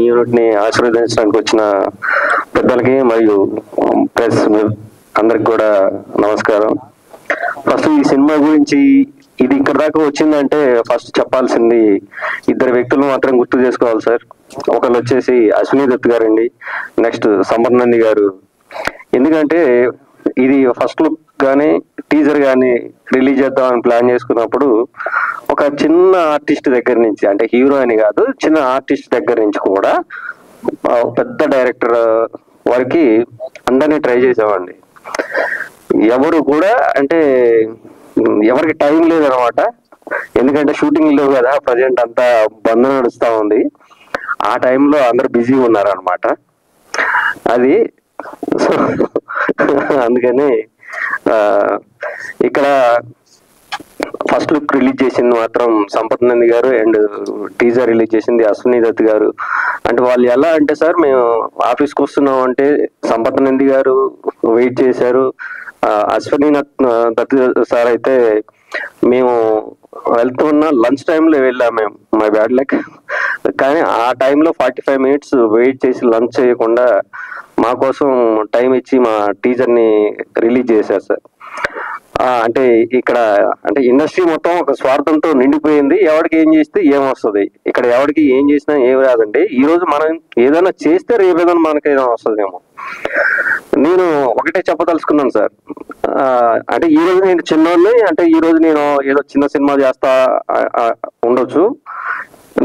Unit ని ఆశీర్వదించడానికి వచ్చిన పెద్దలకి మరియు ప్రెస్ అందరికి కూడా నమస్కారం. ఫస్ట్ ఈ సినిమా గురించి ఇది ఇక్కడ దాకా వచ్చిందంటే ఫస్ట్ చెప్పాల్సింది ఇద్దరు వ్యక్తులు మాత్రం గుర్తు చేసుకోవాలి సార్. ఒకళ్ళు వచ్చేసి అశ్విని దత్ గారండి, నెక్స్ట్ సంపత్ నంది గారు. ఎందుకంటే ఇది ఫస్ట్ లుక్ కానీ టీజర్ కానీ రిలీజ్ చేద్దామని ప్లాన్ చేసుకున్నప్పుడు ఒక చిన్న ఆర్టిస్ట్ దగ్గర నుంచి, అంటే హీరో అని కాదు, చిన్న ఆర్టిస్ట్ దగ్గర నుంచి కూడా పెద్ద డైరెక్టర్ వరకు అందరినీ ట్రై చేసామండి. ఎవరు కూడా అంటే ఎవరికి టైం లేదనమాట. ఎందుకంటే షూటింగ్ లేవు కదా, ప్రజెంట్ అంతా బంద్ నడుస్తూ ఉంది. ఆ టైంలో అందరు బిజీగా ఉన్నారనమాట. అది సో అందుకని ఇక్కడ ఫస్ట్ లుక్ రిలీజ్ చేసింది మాత్రం సంపత్ నంది గారు అండ్ టీజర్ రిలీజ్ చేసింది అశ్విని దత్ గారు. అంటే వాళ్ళు ఎలా అంటే సార్, మేము ఆఫీస్కి వస్తున్నాం అంటే సంపత్ నంది గారు వెయిట్ చేశారు, అశ్విని దత్ సార్ అయితే మేము వెళ్తున్న లంచ్ టైంలో వెళ్ళాము మేము, మై బ్యాడ్ లక్. కానీ ఆ టైంలో 45 minutes వెయిట్ చేసి లంచ్ చేయకుండా మా కోసం టైం ఇచ్చి మా టీజర్ని రిలీజ్ చేశారు సార్. అంటే ఇక్కడ అంటే ఇండస్ట్రీ మొత్తం ఒక స్వార్థంతో నిండిపోయింది. ఎవరికి ఏం చేస్తే ఏమొస్తుంది, ఇక్కడ ఎవరికి ఏం చేసినా ఏం రాదండి. ఈ రోజు మనం ఏదైనా చేస్తే రేపేదైనా మనకి ఏదైనా వస్తుందేమో. నేను ఒకటే చెప్పదలుచుకున్నాను సార్, అంటే ఈ రోజు నేను చిన్నోడిని, అంటే ఈ రోజు నేను ఏదో చిన్న సినిమా చేస్తా ఉండొచ్చు,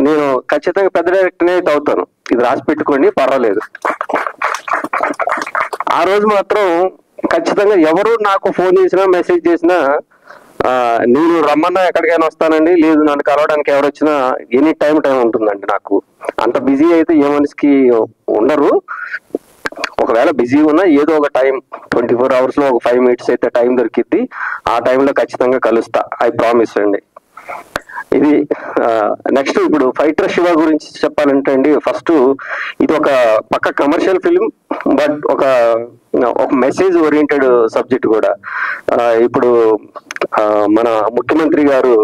నేను ఖచ్చితంగా పెద్ద డైరెక్టర్నే అయితే అవుతాను. ఇది రాసి పెట్టుకోండి, పర్వాలేదు. ఆ రోజు మాత్రం ఖచ్చితంగా ఎవరు నాకు ఫోన్ చేసినా మెసేజ్ చేసినా నేను రమ్మన్నా ఎక్కడికైనా వస్తానండి, లేదు నన్ను కలవడానికి ఎవరు వచ్చినా ఎనీ టైం ఉంటుందండి. నాకు అంత బిజీ అయితే ఏ మనిషికి ఉండరు. ఒకవేళ బిజీ ఉన్నా ఏదో ఒక టైం 24 hours లో ఒక 5 minutes అయితే టైం దొరికిద్ది. ఆ టైంలో ఖచ్చితంగా కలుస్తా, ఐ ప్రామిస్ అండి. ఇది నెక్స్ట్ ఇప్పుడు ఫైటర్ శివ గురించి చెప్పాలంటే అండి, ఫస్ట్ ఇది ఒక పక్క కమర్షియల్ ఫిలిం, బట్ ఒక మెసేజ్ ఓరియంటెడ్ సబ్జెక్ట్ కూడా. ఇప్పుడు మన ముఖ్యమంత్రి గారు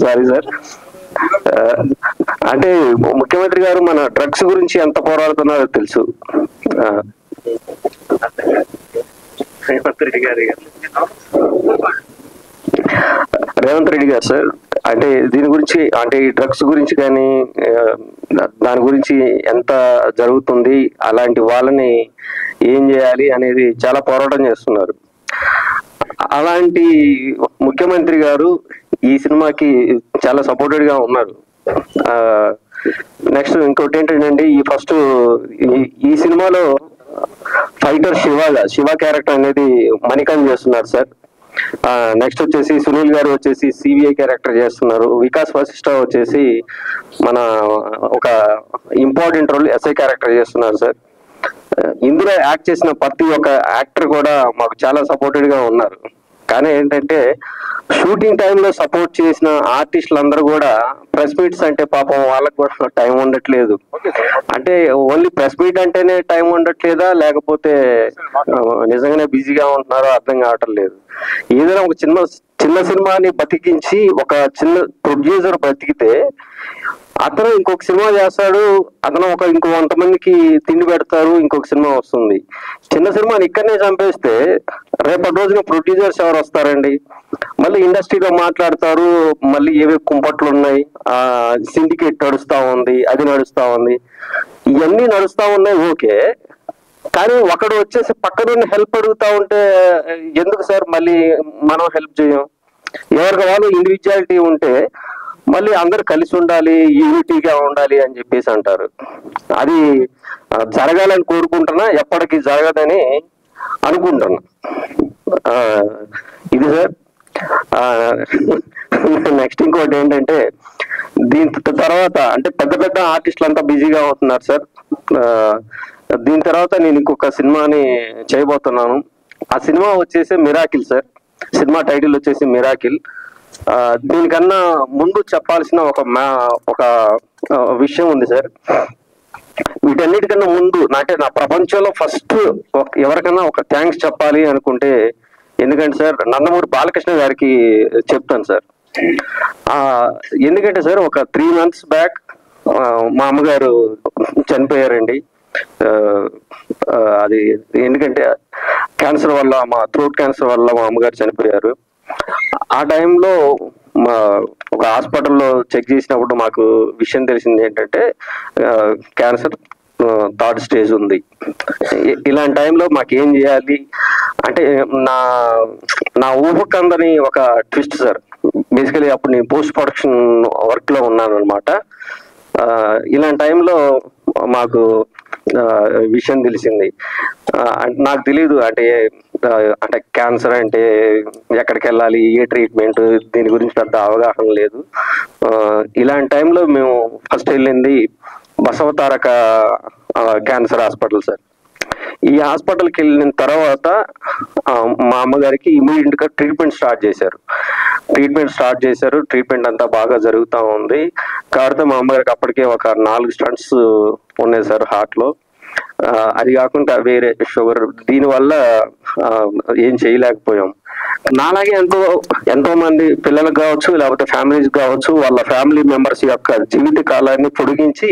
సారీ సార్, అంటే ముఖ్యమంత్రి గారు మన డ్రగ్స్ గురించి ఎంత పోరాడుతున్నారో తెలుసు. రేవంత్ రెడ్డి గారు సార్, అంటే దీని గురించి, అంటే ఈ డ్రగ్స్ గురించి కానీ దాని గురించి ఎంత జరుగుతుంది, అలాంటి వాళ్ళని ఏం చేయాలి అనేది చాలా పోరాటం చేస్తున్నారు. అలాంటి ముఖ్యమంత్రి గారు ఈ సినిమాకి చాలా సపోర్టెడ్ గా ఉన్నారు. నెక్స్ట్ ఇంకోటి ఏంటంటే, ఈ ఫస్ట్ ఈ సినిమాలో ఫైటర్ శివ క్యారెక్టర్ అనేది మణికాంత్ చేస్తున్నారు సార్. నెక్స్ట్ వచ్చేసి సునీల్ గారు వచ్చేసి సిబిఐ క్యారెక్టర్ చేస్తున్నారు. వికాస్ వశిష్ఠ వచ్చేసి మన ఒక ఇంపార్టెంట్ రోల్ ఎస్ఐ క్యారెక్టర్ చేస్తున్నారు సార్. ఇందులో యాక్ట్ చేసిన ప్రతి ఒక్క యాక్టర్ కూడా మాకు చాలా సపోర్టెడ్ గా ఉన్నారు. కానీ ఏంటంటే షూటింగ్ టైంలో సపోర్ట్ చేసిన ఆర్టిస్టులు అందరూ కూడా ప్రెస్ మీట్స్ అంటే పాపం వాళ్ళకు కూడా టైం ఉండట్లేదు. అంటే ఓన్లీ ప్రెస్ మీట్ అంటేనే టైం ఉండట్లేదా, లేకపోతే నిజంగానే బిజీగా ఉంటున్నారో అర్థం కావటం లేదు. ఏదైనా ఒక చిన్న సినిమాని బతికించి ఒక చిన్న ప్రొడ్యూసర్ బతికితే అతను ఇంకొక సినిమా చేస్తాడు, అతను ఇంకో 100 మందికి తిండి పెడతారు, ఇంకొక సినిమా వస్తుంది. చిన్న సినిమాని ఇక్కడనే చంపేస్తే రేపటి రోజున ప్రొడ్యూసర్స్ ఎవరు వస్తారండి? మళ్ళీ ఇండస్ట్రీలో మాట్లాడతారు, మళ్ళీ ఏవే కుంపట్లు ఉన్నాయి, సిండికేట్ నడుస్తా ఉంది, అది నడుస్తా ఉంది, ఇవన్నీ నడుస్తా ఉన్నాయి. ఓకే, కానీ ఒకడు వచ్చేసి పక్కనున్న హెల్ప్ అడుగుతా ఉంటే ఎందుకు సార్ మళ్ళీ మనం హెల్ప్ చేయం? ఎవరికి వాళ్ళు ఇండివిజువాలిటీ ఉంటే మళ్ళీ అందరు కలిసి ఉండాలి, యూనిటీగా ఉండాలి అని చెప్పేసి అంటారు. అది జరగాలని కోరుకుంటున్నా, ఎప్పటికీ జరగదని అనుకుంటున్నా. ఇది సార్. నెక్స్ట్ ఇంకోటి ఏంటంటే, దీని తర్వాత అంటే పెద్ద ఆర్టిస్టులు అంతా బిజీగా అవుతున్నారు సార్. దీని తర్వాత నేను ఇంకొక సినిమాని చేయబోతున్నాను. ఆ సినిమా వచ్చేసి మిరాకిల్ సార్. సినిమా టైటిల్ వచ్చేసి మిరాకిల్. దీనికన్నా ముందు చెప్పాల్సిన ఒక విషయం ఉంది సార్. వీటన్నిటికన్నా ముందు అంటే నా ప్రపంచంలో ఫస్ట్ ఎవరికన్నా ఒక థ్యాంక్స్ చెప్పాలి అనుకుంటే, ఎందుకంటే సార్ నందమూరి బాలకృష్ణ గారికి చెప్తాను సార్. ఎందుకంటే సార్ ఒక 3 months బ్యాక్ మా అమ్మగారు చనిపోయారండి. అది ఎందుకంటే క్యాన్సర్ వల్ల, మా థ్రోట్ క్యాన్సర్ వల్ల మా అమ్మగారు చనిపోయారు. ఆ టైంలో మా ఒక హాస్పిటల్లో చెక్ చేసినప్పుడు మాకు విషయం తెలిసింది ఏంటంటే క్యాన్సర్ 3rd స్టేజ్ ఉంది. ఇలాంటి టైంలో మాకేం చేయాలి అంటే నా ఊహకందని ఒక ట్విస్ట్ సార్. బేసికలీ అప్పుడు నేను పోస్ట్ ప్రొడక్షన్ వర్క్ లో ఉన్నాను అనమాట. ఇలాంటి టైంలో మాకు విషయం తెలిసింది. నాకు తెలీదు అంటే క్యాన్సర్ అంటే ఎక్కడికి వెళ్ళాలి, ఏ ట్రీట్మెంట్, దీని గురించి పెద్ద అవగాహన లేదు. ఇలాంటి టైంలో మేము ఫస్ట్ వెళ్ళింది బసవతారక క్యాన్సర్ హాస్పిటల్ సార్. ఈ హాస్పిటల్కి వెళ్ళిన తర్వాత మా అమ్మగారికి ఇమీడియట్ గా ట్రీట్మెంట్ స్టార్ట్ చేశారు. ట్రీట్మెంట్ అంతా బాగా జరుగుతూ ఉంది. కాకపోతే మా అమ్మగారికి అప్పటికే ఒక 4 స్టంట్స్ ఉన్నాయి సార్ హార్ట్ లో. అది కాకుండా వేరే షుగర్, దీనివల్ల ఏం చేయలేకపోయాం. నాలాగే ఎంతో మంది పిల్లలకు కావచ్చు, లేకపోతే ఫ్యామిలీస్ కావచ్చు, వాళ్ళ ఫ్యామిలీ మెంబర్స్ యొక్క జీవిత కాలాన్ని పొడిగించి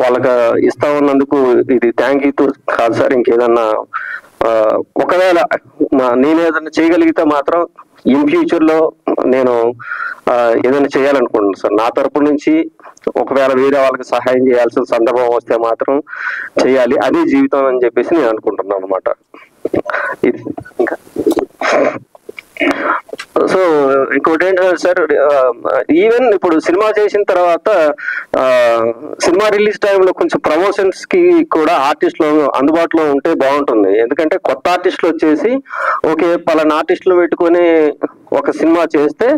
వాళ్ళకి ఇస్తా ఉన్నందుకు ఇది థ్యాంక్ యూ కాదు సార్. ఇంకేదన్నా ఒకవేళ నేను ఏదైనా చేయగలిగితే మాత్రం ఇన్ ఫ్యూచర్ లో నేను ఏదైనా చేయాలనుకుంటున్నాను సార్. నా తరపు నుంచి ఒకవేళ వేరే వాళ్ళకి సహాయం చేయాల్సిన సందర్భం వస్తే మాత్రం చేయాలి, అదే జీవితం అని చెప్పేసి నేను అనుకుంటున్నాను అనమాట. ఇది ఇంకా సో ఇంకోటి ఏంటంటే సార్, ఈవెన్ ఇప్పుడు సినిమా చేసిన తర్వాత సినిమా రిలీజ్ టైంలో కొంచెం ప్రమోషన్స్ కి కూడా ఆర్టిస్టులు అందుబాటులో ఉంటే బాగుంటుంది. ఎందుకంటే కొత్త ఆర్టిస్టులు వచ్చేసి ఓకే పలానా ఆర్టిస్టులు పెట్టుకొని ఒక సినిమా చేస్తే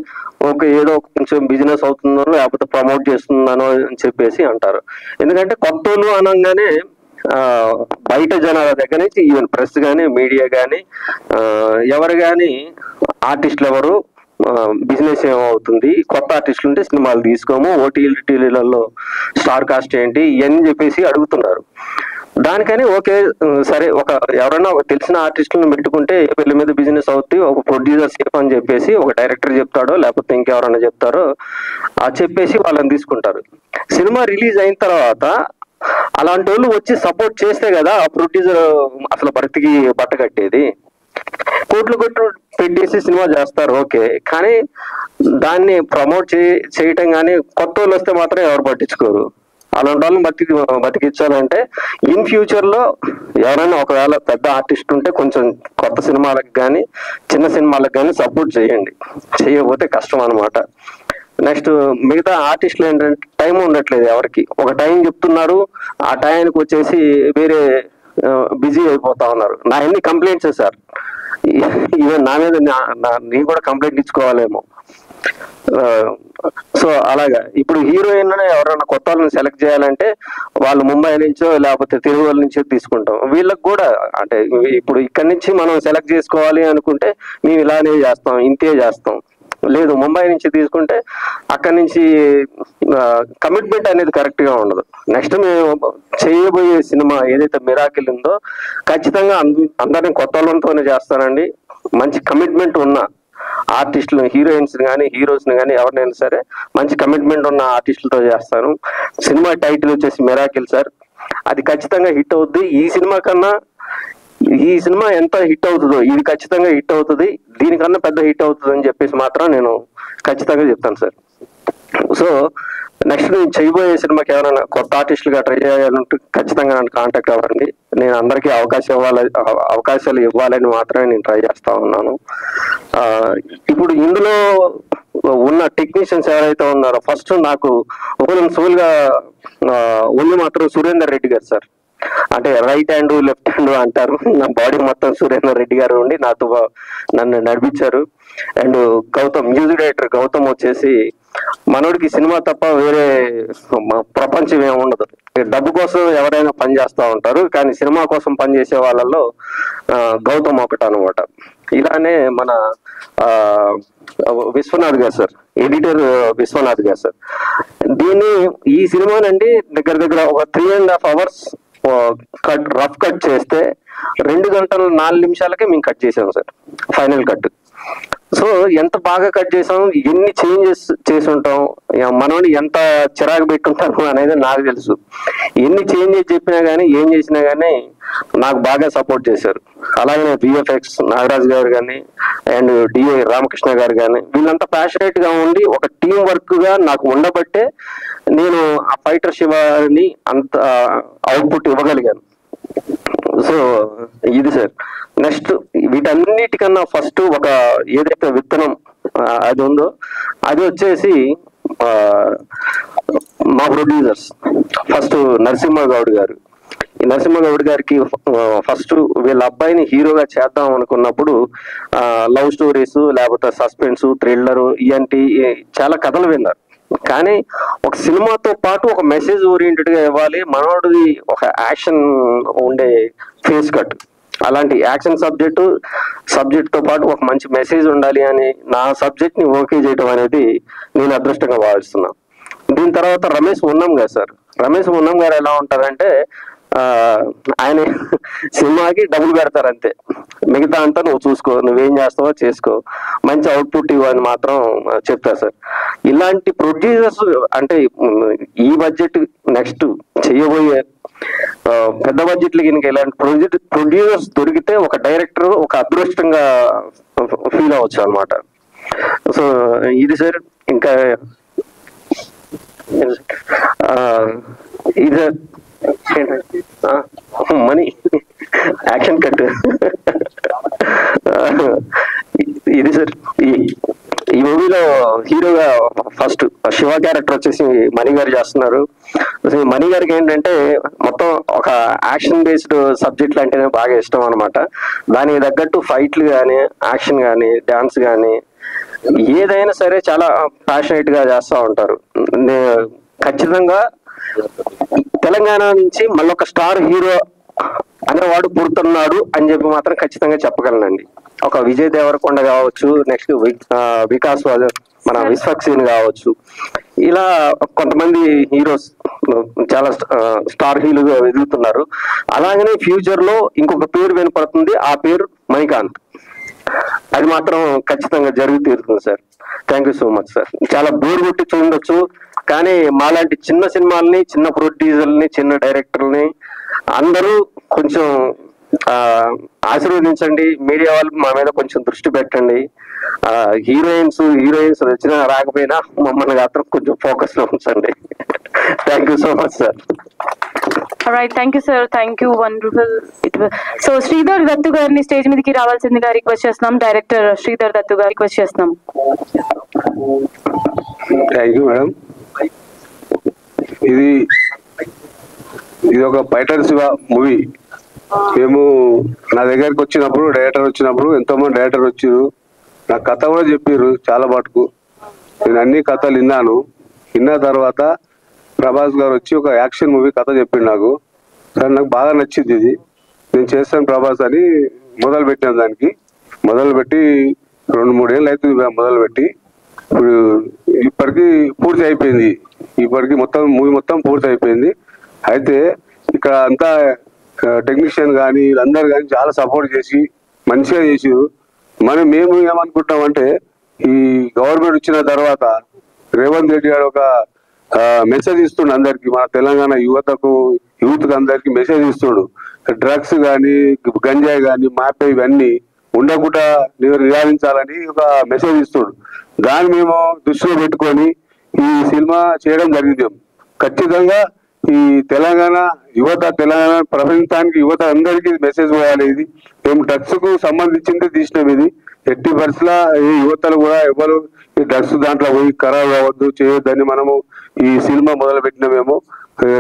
ఓకే ఏదో కొంచెం బిజినెస్ అవుతుందో లేకపోతే ప్రమోట్ చేస్తుందనో అని చెప్పేసి అంటారు. ఎందుకంటే కొత్త వాళ్ళు అనగానే బయట జనాల దగ్గర నుంచి ఈవెన్ ప్రెస్ కానీ, మీడియా కానీ, ఎవరు కానీ ఆర్టిస్టులు ఎవరు, బిజినెస్ ఏమవుతుంది, కొత్త ఆర్టిస్టులు ఉంటే సినిమాలు తీసుకోము, ఓటీటీలలో స్టార్ కాస్ట్ ఏంటి ఇవన్నీ చెప్పేసి అడుగుతున్నారు. దానికని ఓకే సరే ఎవరైనా తెలిసిన ఆర్టిస్టులను పెట్టుకుంటే వీళ్ళ మీద బిజినెస్ అవుతుంది, ఒక ప్రొడ్యూసర్ సేఫ్ అని చెప్పేసి ఒక డైరెక్టర్ చెప్తాడో లేకపోతే ఇంకెవరైనా చెప్తారో చెప్పేసి వాళ్ళని తీసుకుంటారు. సినిమా రిలీజ్ అయిన తర్వాత అలాంటి వాళ్ళు వచ్చి సపోర్ట్ చేస్తే కదా ఆ ప్రొడ్యూసర్ అసలు భర్తీకి బట్ట కట్టేది. కోట్లు పెట్టేసి సినిమా చేస్తారు ఓకే, కానీ దాన్ని ప్రమోట్ చేయటం కానీ కొత్త వాళ్ళు వస్తే మాత్రం ఎవరు పట్టించుకోరు. అలాంటి వాళ్ళని బతికించాలంటే ఇన్ ఫ్యూచర్ లో ఎవరైనా ఒకవేళ పెద్ద ఆర్టిస్ట్ ఉంటే కొంచెం కొత్త సినిమాలకు కానీ చిన్న సినిమాలకు కానీ సపోర్ట్ చేయండి, చేయకపోతే కష్టం అనమాట. నెక్స్ట్ మిగతా ఆర్టిస్టులు ఏంటంటే టైం ఉండట్లేదు ఎవరికి, ఒక టైం చెప్తున్నారు, ఆ టైంకి వచ్చేసి వేరే బిజీ అయిపోతా ఉన్నారు. నా ఎన్ని కంప్లైంట్స్ సార్, ఈవెన్ నా మీద నేను కూడా కంప్లైంట్ ఇచ్చుకోవాలేమో. సో అలాగా ఇప్పుడు హీరోయిన్ ఎవరైనా కొత్త వాళ్ళని సెలెక్ట్ చేయాలంటే వాళ్ళు ముంబై నుంచో లేకపోతే తిరువూరు నుంచో తీసుకుంటాం. వీళ్ళకి కూడా అంటే ఇప్పుడు ఇక్కడి నుంచి మనం సెలెక్ట్ చేసుకోవాలి అనుకుంటే మేము ఇలానే చేస్తాం, ఇంతే చేస్తాం. లేదు ముంబై నుంచి తీసుకుంటే అక్కడి నుంచి కమిట్మెంట్ అనేది కరెక్ట్ గా ఉండదు. నెక్స్ట్ మేము చేయబోయే సినిమా ఏదైతే మిరాకిల్ ఉందో ఖచ్చితంగా అందరినీ కొత్త వాళ్ళతోనే చేస్తానండి. మంచి కమిట్మెంట్ ఉన్న ఆర్టిస్టులు, హీరోయిన్స్ కానీ హీరోస్ కానీ ఎవరినైనా సరే మంచి కమిట్మెంట్ ఉన్న ఆర్టిస్టులతో చేస్తాను. సినిమా టైటిల్ వచ్చేసి మిరాకిల్ సార్, అది ఖచ్చితంగా హిట్ అవుద్ది. ఈ సినిమా ఎంత హిట్ అవుతుందో ఇది ఖచ్చితంగా హిట్ అవుతుంది, దీనికన్నా పెద్ద హిట్ అవుతుంది అని చెప్పేసి మాత్రం నేను ఖచ్చితంగా చెప్తాను సార్. సో నెక్స్ట్ నేను చేయబోయే సినిమాకి ఎవరైనా కొత్త ఆర్టిస్టులుగా ట్రై చేయాలంటే ఖచ్చితంగా నన్ను కాంటాక్ట్ అవ్వండి. నేను అందరికీ అవకాశాలు ఇవ్వాలని మాత్రమే నేను ట్రై చేస్తా ఉన్నాను. ఇప్పుడు ఇందులో ఉన్న టెక్నీషియన్స్ ఎవరైతే ఉన్నారో ఫస్ట్ నాకు సోల్గా ఉంది మాత్రం సురేందర్ రెడ్డి గారు సార్. అంటే రైట్ హ్యాండ్ లెఫ్ట్ హ్యాండ్ అంటారు, నా బాడీ మొత్తం సురేందర్ రెడ్డి గారు ఉండి నన్ను నడిపించారు. And Gautam music director Gautam వచ్చేసి మనోడికి సినిమా తప్ప వేరే ప్రపంచం ఏమి ఉండదు. డబ్బు కోసం ఎవరైనా పని చేస్తూ ఉంటారు, కానీ సినిమా కోసం పనిచేసే వాళ్ళల్లో గౌతమ్ ఒకటి అనమాట. ఇలానే మన విశ్వనాథ్ గారు సార్, ఎడిటర్ విశ్వనాథ్ గారు సార్, ఈ సినిమానండి దగ్గర దగ్గర ఒక 3.5 hours రఫ్ కట్ చేస్తే 2 గంటల 4 నిమిషాలకే మేము కట్ చేసాం సార్ ఫైనల్ కట్. సో ఎంత బాగా కట్ చేసాం, ఎన్ని చేంజెస్ చేసి ఉంటాం, మనోని ఎంత చిరాకు పెట్టుంటాను అనేది నాకు తెలుసు. ఎన్ని చేంజెస్ చెప్పినా కానీ ఏం చేసినా కానీ నాకు బాగా సపోర్ట్ చేశారు. అలాగే విఎఫ్ఎక్స్ నాగరాజ్ గారు కానీ అండ్ డిఏ రామకృష్ణ గారు కానీ వీళ్ళంతా ప్యాషనేట్ గా ఉండి ఒక టీం వర్క్ గా నాకు ఉండబట్టే నేను ఆ ఫైటర్ శివాని అంత అవుట్పుట్ ఇవ్వగలిగాను. సో ఇది సార్. నెక్స్ట్ వీటన్నిటికన్నా ఫస్ట్ ఒక ఏదైతే విత్తనం అది ఉందో అది వచ్చేసి మా ప్రొడ్యూసర్స్. ఫస్ట్ నరసింహగౌడ్ గారు. ఈ నరసింహగౌడ్ గారికి ఫస్ట్ వీళ్ళ అబ్బాయిని హీరోగా చేద్దాం అనుకున్నప్పుడు లవ్ స్టోరీస్ లేకపోతే సస్పెన్స్ థ్రిల్లర్ ఇలాంటి చాలా కథలు విన్నారు. కానీ ఒక సినిమాతో పాటు ఒక మెసేజ్ ఓరియంటెడ్ గా ఇవ్వాలి, మనోడిది ఒక యాక్షన్ ఉండే ఫేస్ కట్, అలాంటి యాక్షన్ సబ్జెక్ట్ తో పాటు ఒక మంచి మెసేజ్ ఉండాలి అని నా సబ్జెక్ట్ ని ఓకే చేయడం అనేది నేను అదృష్టంగా భావిస్తున్నా. దీని తర్వాత రమేష్ ఉన్నం గారు సార్. రమేష్ ఉన్నం గారు ఎలా ఉంటారంటే ఆయన సినిమాకి డబ్బులు పెడతారు అంతే, మిగతా అంతా నువ్వు చూసుకో, నువ్వేం చేస్తావో చేసుకో, మంచి అవుట్పుట్ ఇవ్వని మాత్రం చెప్తారు సార్. ఇలాంటి ప్రొడ్యూసర్స్ అంటే ఈ బడ్జెట్ నెక్స్ట్ చేయబోయే పెద్ద బడ్జెట్లకి ఇంకా ఇలాంటి ప్రొడ్యూసర్స్ దొరికితే ఒక డైరెక్టర్ ఒక అదృష్టంగా ఫీల్ అవ్వచ్చు అనమాట. సో ఇది సార్. ఇంకా ఇది మనీ యాక్షన్ కట్ ఇది సార్. ఈ మూవీలో హీరోగా ఫస్ట్ శివ క్యారెక్టర్ వచ్చేసి మణి గారు చేస్తున్నారు. మణి గారికి ఏంటంటే మొత్తం ఒక యాక్షన్ బేస్డ్ సబ్జెక్ట్లు అంటేనే బాగా ఇష్టం అనమాట. దానికి తగ్గట్టు ఫైట్లు కానీ యాక్షన్ కానీ డాన్స్ కానీ ఏదైనా సరే చాలా ప్యాషనేట్ గా చేస్తూ ఉంటారు. ఖచ్చితంగా తెలంగాణ నుంచి మళ్ళొక స్టార్ హీరో అనేవాడు పుడుతున్నాడు అని చెప్పి మాత్రం ఖచ్చితంగా చెప్పగలనండి. ఒక విజయ్ దేవరకొండ కావచ్చు, నెక్స్ట్ వికాస్ మన విశ్వక్సేన్ కావచ్చు, ఇలా కొంతమంది హీరోస్ చాలా స్టార్ హీరోగా ఎదుగుతున్నారు. అలాగనే ఫ్యూచర్ లో ఇంకొక పేరు వినపడుతుంది, ఆ పేరు మణికాంత్. అది మాత్రం ఖచ్చితంగా జరిగి తీరుతుంది sir. Thank you so much sir. చాలా బోర్ కొట్టి చూడొచ్చు, కానీ మాలాంటి చిన్న సినిమాల్ని, చిన్న ప్రొడ్యూసర్ని, చిన్న డైరెక్టర్ని అందరూ కొంచెం ఆశీర్వదించండి. మీడియా వాళ్ళు మా మీద కొంచెం దృష్టి పెట్టండి. హీరోయిన్స్ వచ్చినా రాకపోయినా మమ్మల్ని మాత్రం కొంచెం ఫోకస్ లో ఉంచండి. Thank you so much sir. Right, thank you sir, thank you, wonderful. So Sridhar Dattu గారిని స్టేజ్ మీదకి రావాల్సిందిగా రిక్వెస్ట్ చేస్తున్నాం. డైరెక్టర్ శ్రీధర్ దత్తు గారు రిక్వెస్ట్ చేస్తున్నాం. Thank you madam. ఇది ఒక ఫైటర్ శివ మూవీ. మేము నా దగ్గరికి వచ్చినప్పుడు డైరెక్టర్ వచ్చినప్పుడు ఎంతో మంది డైరెక్టర్ వచ్చారు, నాకు కథ కూడా చెప్పారు చాలా మటుకు. నేను అన్ని కథలు విన్న తర్వాత ప్రభాస్ గారు వచ్చి ఒక యాక్షన్ మూవీ కథ చెప్పిండు నాకు. కానీ నాకు బాగా నచ్చింది ఇది, నేను చేస్తాను ప్రభాస్ అని మొదలుపెట్టాను. దానికి మొదలుపెట్టి 2-3 ఏళ్ళు అవుతుంది మొదలుపెట్టి. ఇప్పుడు ఇప్పటికి పూర్తి అయిపోయింది. ఇప్పటికి మూవీ మొత్తం పూర్తి అయిపోయింది. అయితే ఇక్కడ అంతా టెక్నీషియన్ కానీ వీళ్ళందరూ కానీ చాలా సపోర్ట్ చేసి మంచిగా చేసారు. మేము ఏమనుకుంటామంటే ఈ గవర్నమెంట్ వచ్చిన తర్వాత రేవంత్ రెడ్డి గారు ఒక మెసేజ్ ఇస్తుండు అందరికి, మన తెలంగాణ యూత్ అందరికి మెసేజ్ ఇస్తుడు. డ్రగ్స్ కానీ గంజాయి కానీ మాపే ఇవన్నీ ఉండకుండా నివారించాలని ఒక మెసేజ్ ఇస్తుడు. దాన్ని మేము దృష్టిలో పెట్టుకొని ఈ సినిమా చేయడం జరిగింది. ఖచ్చితంగా ఈ తెలంగాణ ప్రపంచానికి యువత అందరికీ మెసేజ్ పోయాలి. ఇది మేము డ్రగ్స్ కు సంబంధించింది తీసినాం. ఇది ఎట్టి పరిస్థితుల ఈ యువతలు కూడా ఎవరు ఈ డ్రగ్స్ దాంట్లో పోయి ఖరాబ్ అవ్వద్దు, చేయొద్దని మనము ఈ సినిమా మొదలు పెట్టినామేమో.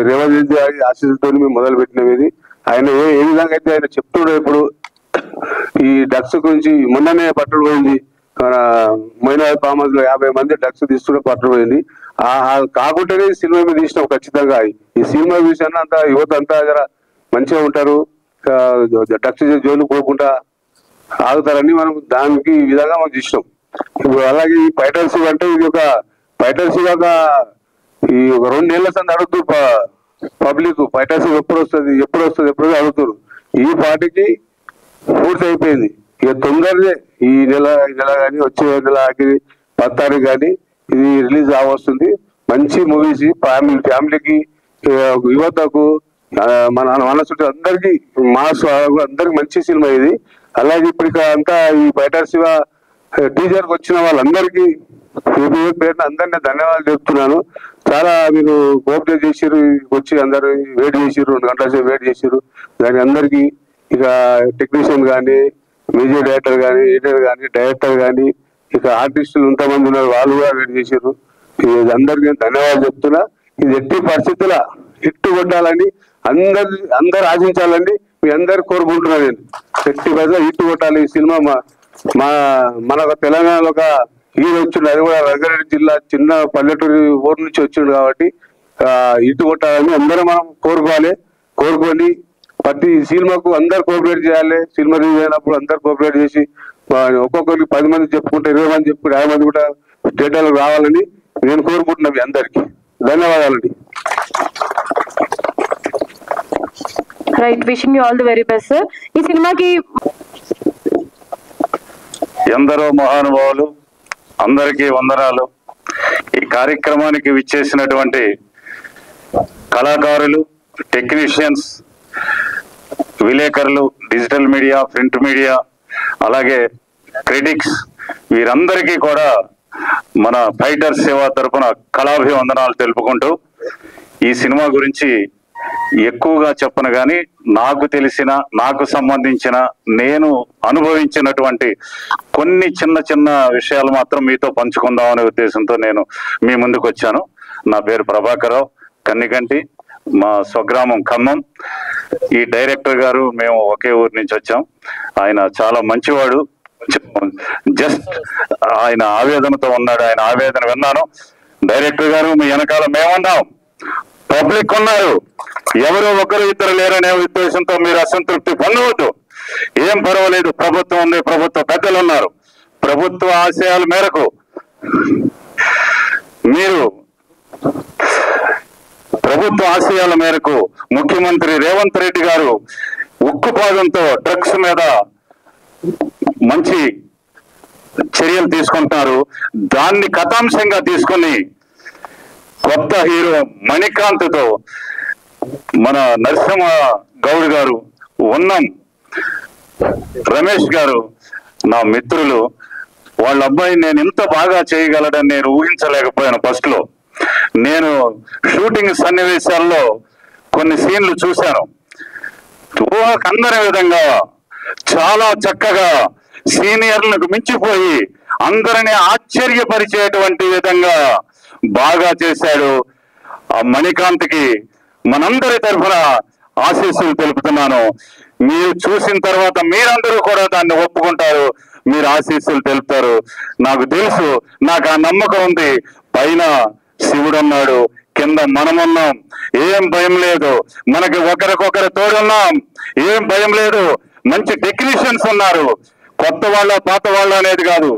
రేవంత్ రెడ్డి గారి ఆశీస్సులతో మేము మొదలు పెట్టినాం. ఇది ఆయన ఏ విధంగా అయితే ఆయన చెప్తుండే ఇప్పుడు ఈ డ్రగ్స్ గురించి మొన్ననే పట్టుడు పోయింది. మన మైనార్ ఫార్మర్స్ లో 50 మంది డ్రగ్స్ తీసుకునే పట్టుపోయింది. కాకుండానే సినిమా మీద తీసినాం ఖచ్చితంగా. ఈ సినిమా విషయాన్ని అంతా యువత అంతా జర మంచిగా ఉంటారు, డ్రగ్స్ జోలికి పోకుండా ఆగుతారని మనం దానికి ఈ విధంగా మనం తీసినాం. ఇప్పుడు అలాగే ఈ ఫైటర్ శివ అంటే ఇది ఒక ఫైటర్ శివ ఈ ఒక 2 నెలల సంది అడుగుతూ పబ్లిక్ ఫైటర్ శివ ఎప్పుడు వస్తుంది అడుగుతారు. ఈ పార్టీకి పూర్తి అయిపోయింది. ఇక తొందరనే ఈ నెల కానీ వచ్చే నెల 10 తారీఖు కానీ ఇది రిలీజ్ అవస్తుంది. మంచి మూవీస్ ఫ్యామిలీకి యువతకు మన మనసు అందరికి మాస్ అందరికి మంచి సినిమా ఇది. అలాగే ఇప్పుడు అంతా ఈ ఫైటర్ శివ టీజర్కి వచ్చిన వాళ్ళందరికీ పేరున అందరినీ ధన్యవాదాలు చెప్తున్నాను. చాలా మీరు కోఆపరేట్ చేసిర్రు, వచ్చి అందరు వెయిట్ చేసిర్రు, 2 గంటల సేపు వెయిట్ చేసిర్రు. దాని అందరికీ ఇక టెక్నీషియన్ కానీ, మ్యూజిక్ డైరెక్టర్ కానీ, ఎడిటర్ కానీ, డైరెక్టర్ కానీ, ఇక ఆర్టిస్టులు ఎంతమంది ఉన్నారు వాళ్ళు కూడా వెయిట్ చేసిర్రు. అందరికీ ధన్యవాదాలు చెప్తున్నా. ఇది ఎట్టి పరిస్థితుల హిట్ కొట్టాలని అందరు ఆశించాలని మీ అందరు కోరుకుంటున్నాను. నేను ఎట్టి పరిస్థితుల్లో హిట్ కొట్టాలి ఈ సినిమా. మన తెలంగాణలో ఒక హీరో వచ్చిండు, అది కూడా రంగారెడ్డి జిల్లా చిన్న పల్లెటూరు ఊరు నుంచి వచ్చిండు కాబట్టి హిట్ కొట్టాలని అందరూ మనం కోరుకొని ప్రతి సినిమాకు అందరు కోఆపరేట్ చేయాలి. సినిమా రిలీజ్ అయినప్పుడు అందరు కోఆపరేట్ చేసి ఒక్కొక్కరికి 10 మంది చెప్పుకుంటే 20 మంది చెప్పుకుంటే 50 మంది కూడా థియేటర్లకు రావాలని నేను కోరుకుంటున్నా. మీ అందరికి ధన్యవాదాలండి. Right, wishing you all the very best sir. ఈ సినిమాకి ఎందరో మహానుభావులు, అందరికీ వందనాలు. ఈ కార్యక్రమానికి విచ్చేసినటువంటి కళాకారులు, టెక్నీషియన్స్, విలేకరులు, డిజిటల్ మీడియా, ప్రింట్ మీడియా, అలాగే క్రిటిక్స్, వీరందరికీ కూడా మన ఫైటర్ సేవ తరపున కళాభివందనాలు తెలుపుకుంటూ ఈ సినిమా గురించి ఎక్కువగా చెప్పను కానీ నాకు తెలిసిన, నాకు సంబంధించిన, నేను అనుభవించినటువంటి కొన్ని చిన్న విషయాలు మాత్రం మీతో పంచుకుందాం అనే ఉద్దేశంతో నేను మీ ముందుకు వచ్చాను. నా పేరు ప్రభాకరరావు, కన్నికంటి, మా స్వగ్రామం ఖమ్మం. ఈ డైరెక్టర్ గారు మేము ఒకే ఊరి నుంచి వచ్చాం. ఆయన చాలా మంచివాడు. జస్ట్ ఆయన ఆవేదనతో ఉన్నాడు. ఆయన ఆవేదన విన్నాను. డైరెక్టర్ గారు మీ వెనకాల మేమున్నాం, పబ్లిక్ ఉన్నారు, ఎవరో ఒకరు ఇద్దరు లేరనే ఉద్దేశంతో మీరు అసంతృప్తి పొందవద్దు. ఏం పర్వాలేదు, ప్రభుత్వం ఉంది, ప్రభుత్వ పెద్దలు ఉన్నారు. ప్రభుత్వ ఆశయాల మేరకు ముఖ్యమంత్రి రేవంత్ రెడ్డి గారు ఉక్కుపాదంతో డ్రగ్స్ మీద మంచి చర్యలు తీసుకుంటున్నారు. దాన్ని కథాంశంగా తీసుకుని కొత్త హీరో మణికాంత్తో మన నరసింహ గౌడ్ గారు, ఉన్నం రమేష్ గారు నా మిత్రులు. వాళ్ళ అబ్బాయి నేను ఇంత బాగా చేయగలడని నేను ఊహించలేకపోయాను. ఫస్ట్ లో నేను షూటింగ్ సన్నివేశాల్లో కొన్ని సీన్లు చూశాను. ఊహకందని విధంగా చాలా చక్కగా సీనియర్లకు మించిపోయి అందరినీ ఆశ్చర్యపరిచేటువంటి విధంగా బాగా చేశాడు. ఆ మణికాంత్కి మనందరి తరఫున ఆశీస్సులు తెలుపుతున్నాను. మీరు చూసిన తర్వాత మీరందరూ కూడా దాన్ని ఒప్పుకుంటారు, మీరు ఆశీస్సులు తెలుపుతారు. నాకు తెలుసు, నాకు ఆ నమ్మకం ఉంది. పైన శివుడు ఉన్నాడు, కింద మనమున్నాం, ఏం భయం లేదు. మనకి ఒకరికొకరు తోడున్నాం, ఏం భయం లేదు. మంచి టెక్నీషియన్స్ ఉన్నారు. కొత్త వాళ్ళ పాత వాళ్ళ అనేది కాదు,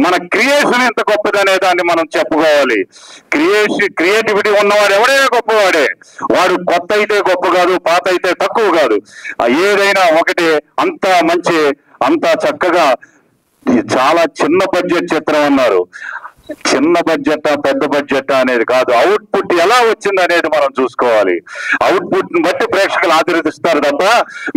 మన క్రియేషన్ ఎంత గొప్పది అనే దాన్ని మనం చెప్పుకోవాలి. క్రియేటివిటీ ఉన్నవాడు ఎవడైనా గొప్పవాడే. వాడు కొత్త అయితే గొప్ప కాదు, పాత అయితే తక్కువ కాదు. ఏదైనా ఒకటే. అంత మంచి, అంత చక్కగా. చాలా చిన్న బడ్జెట్ చిత్రం అన్నారు. చిన్న బడ్జెట్ పెద్ద బడ్జెట్ అనేది కాదు, అవుట్పుట్ ఎలా వచ్చింది అనేది మనం చూసుకోవాలి. అవుట్పుట్ ని బట్టి ప్రేక్షకులు ఆదరిస్తారు తప్ప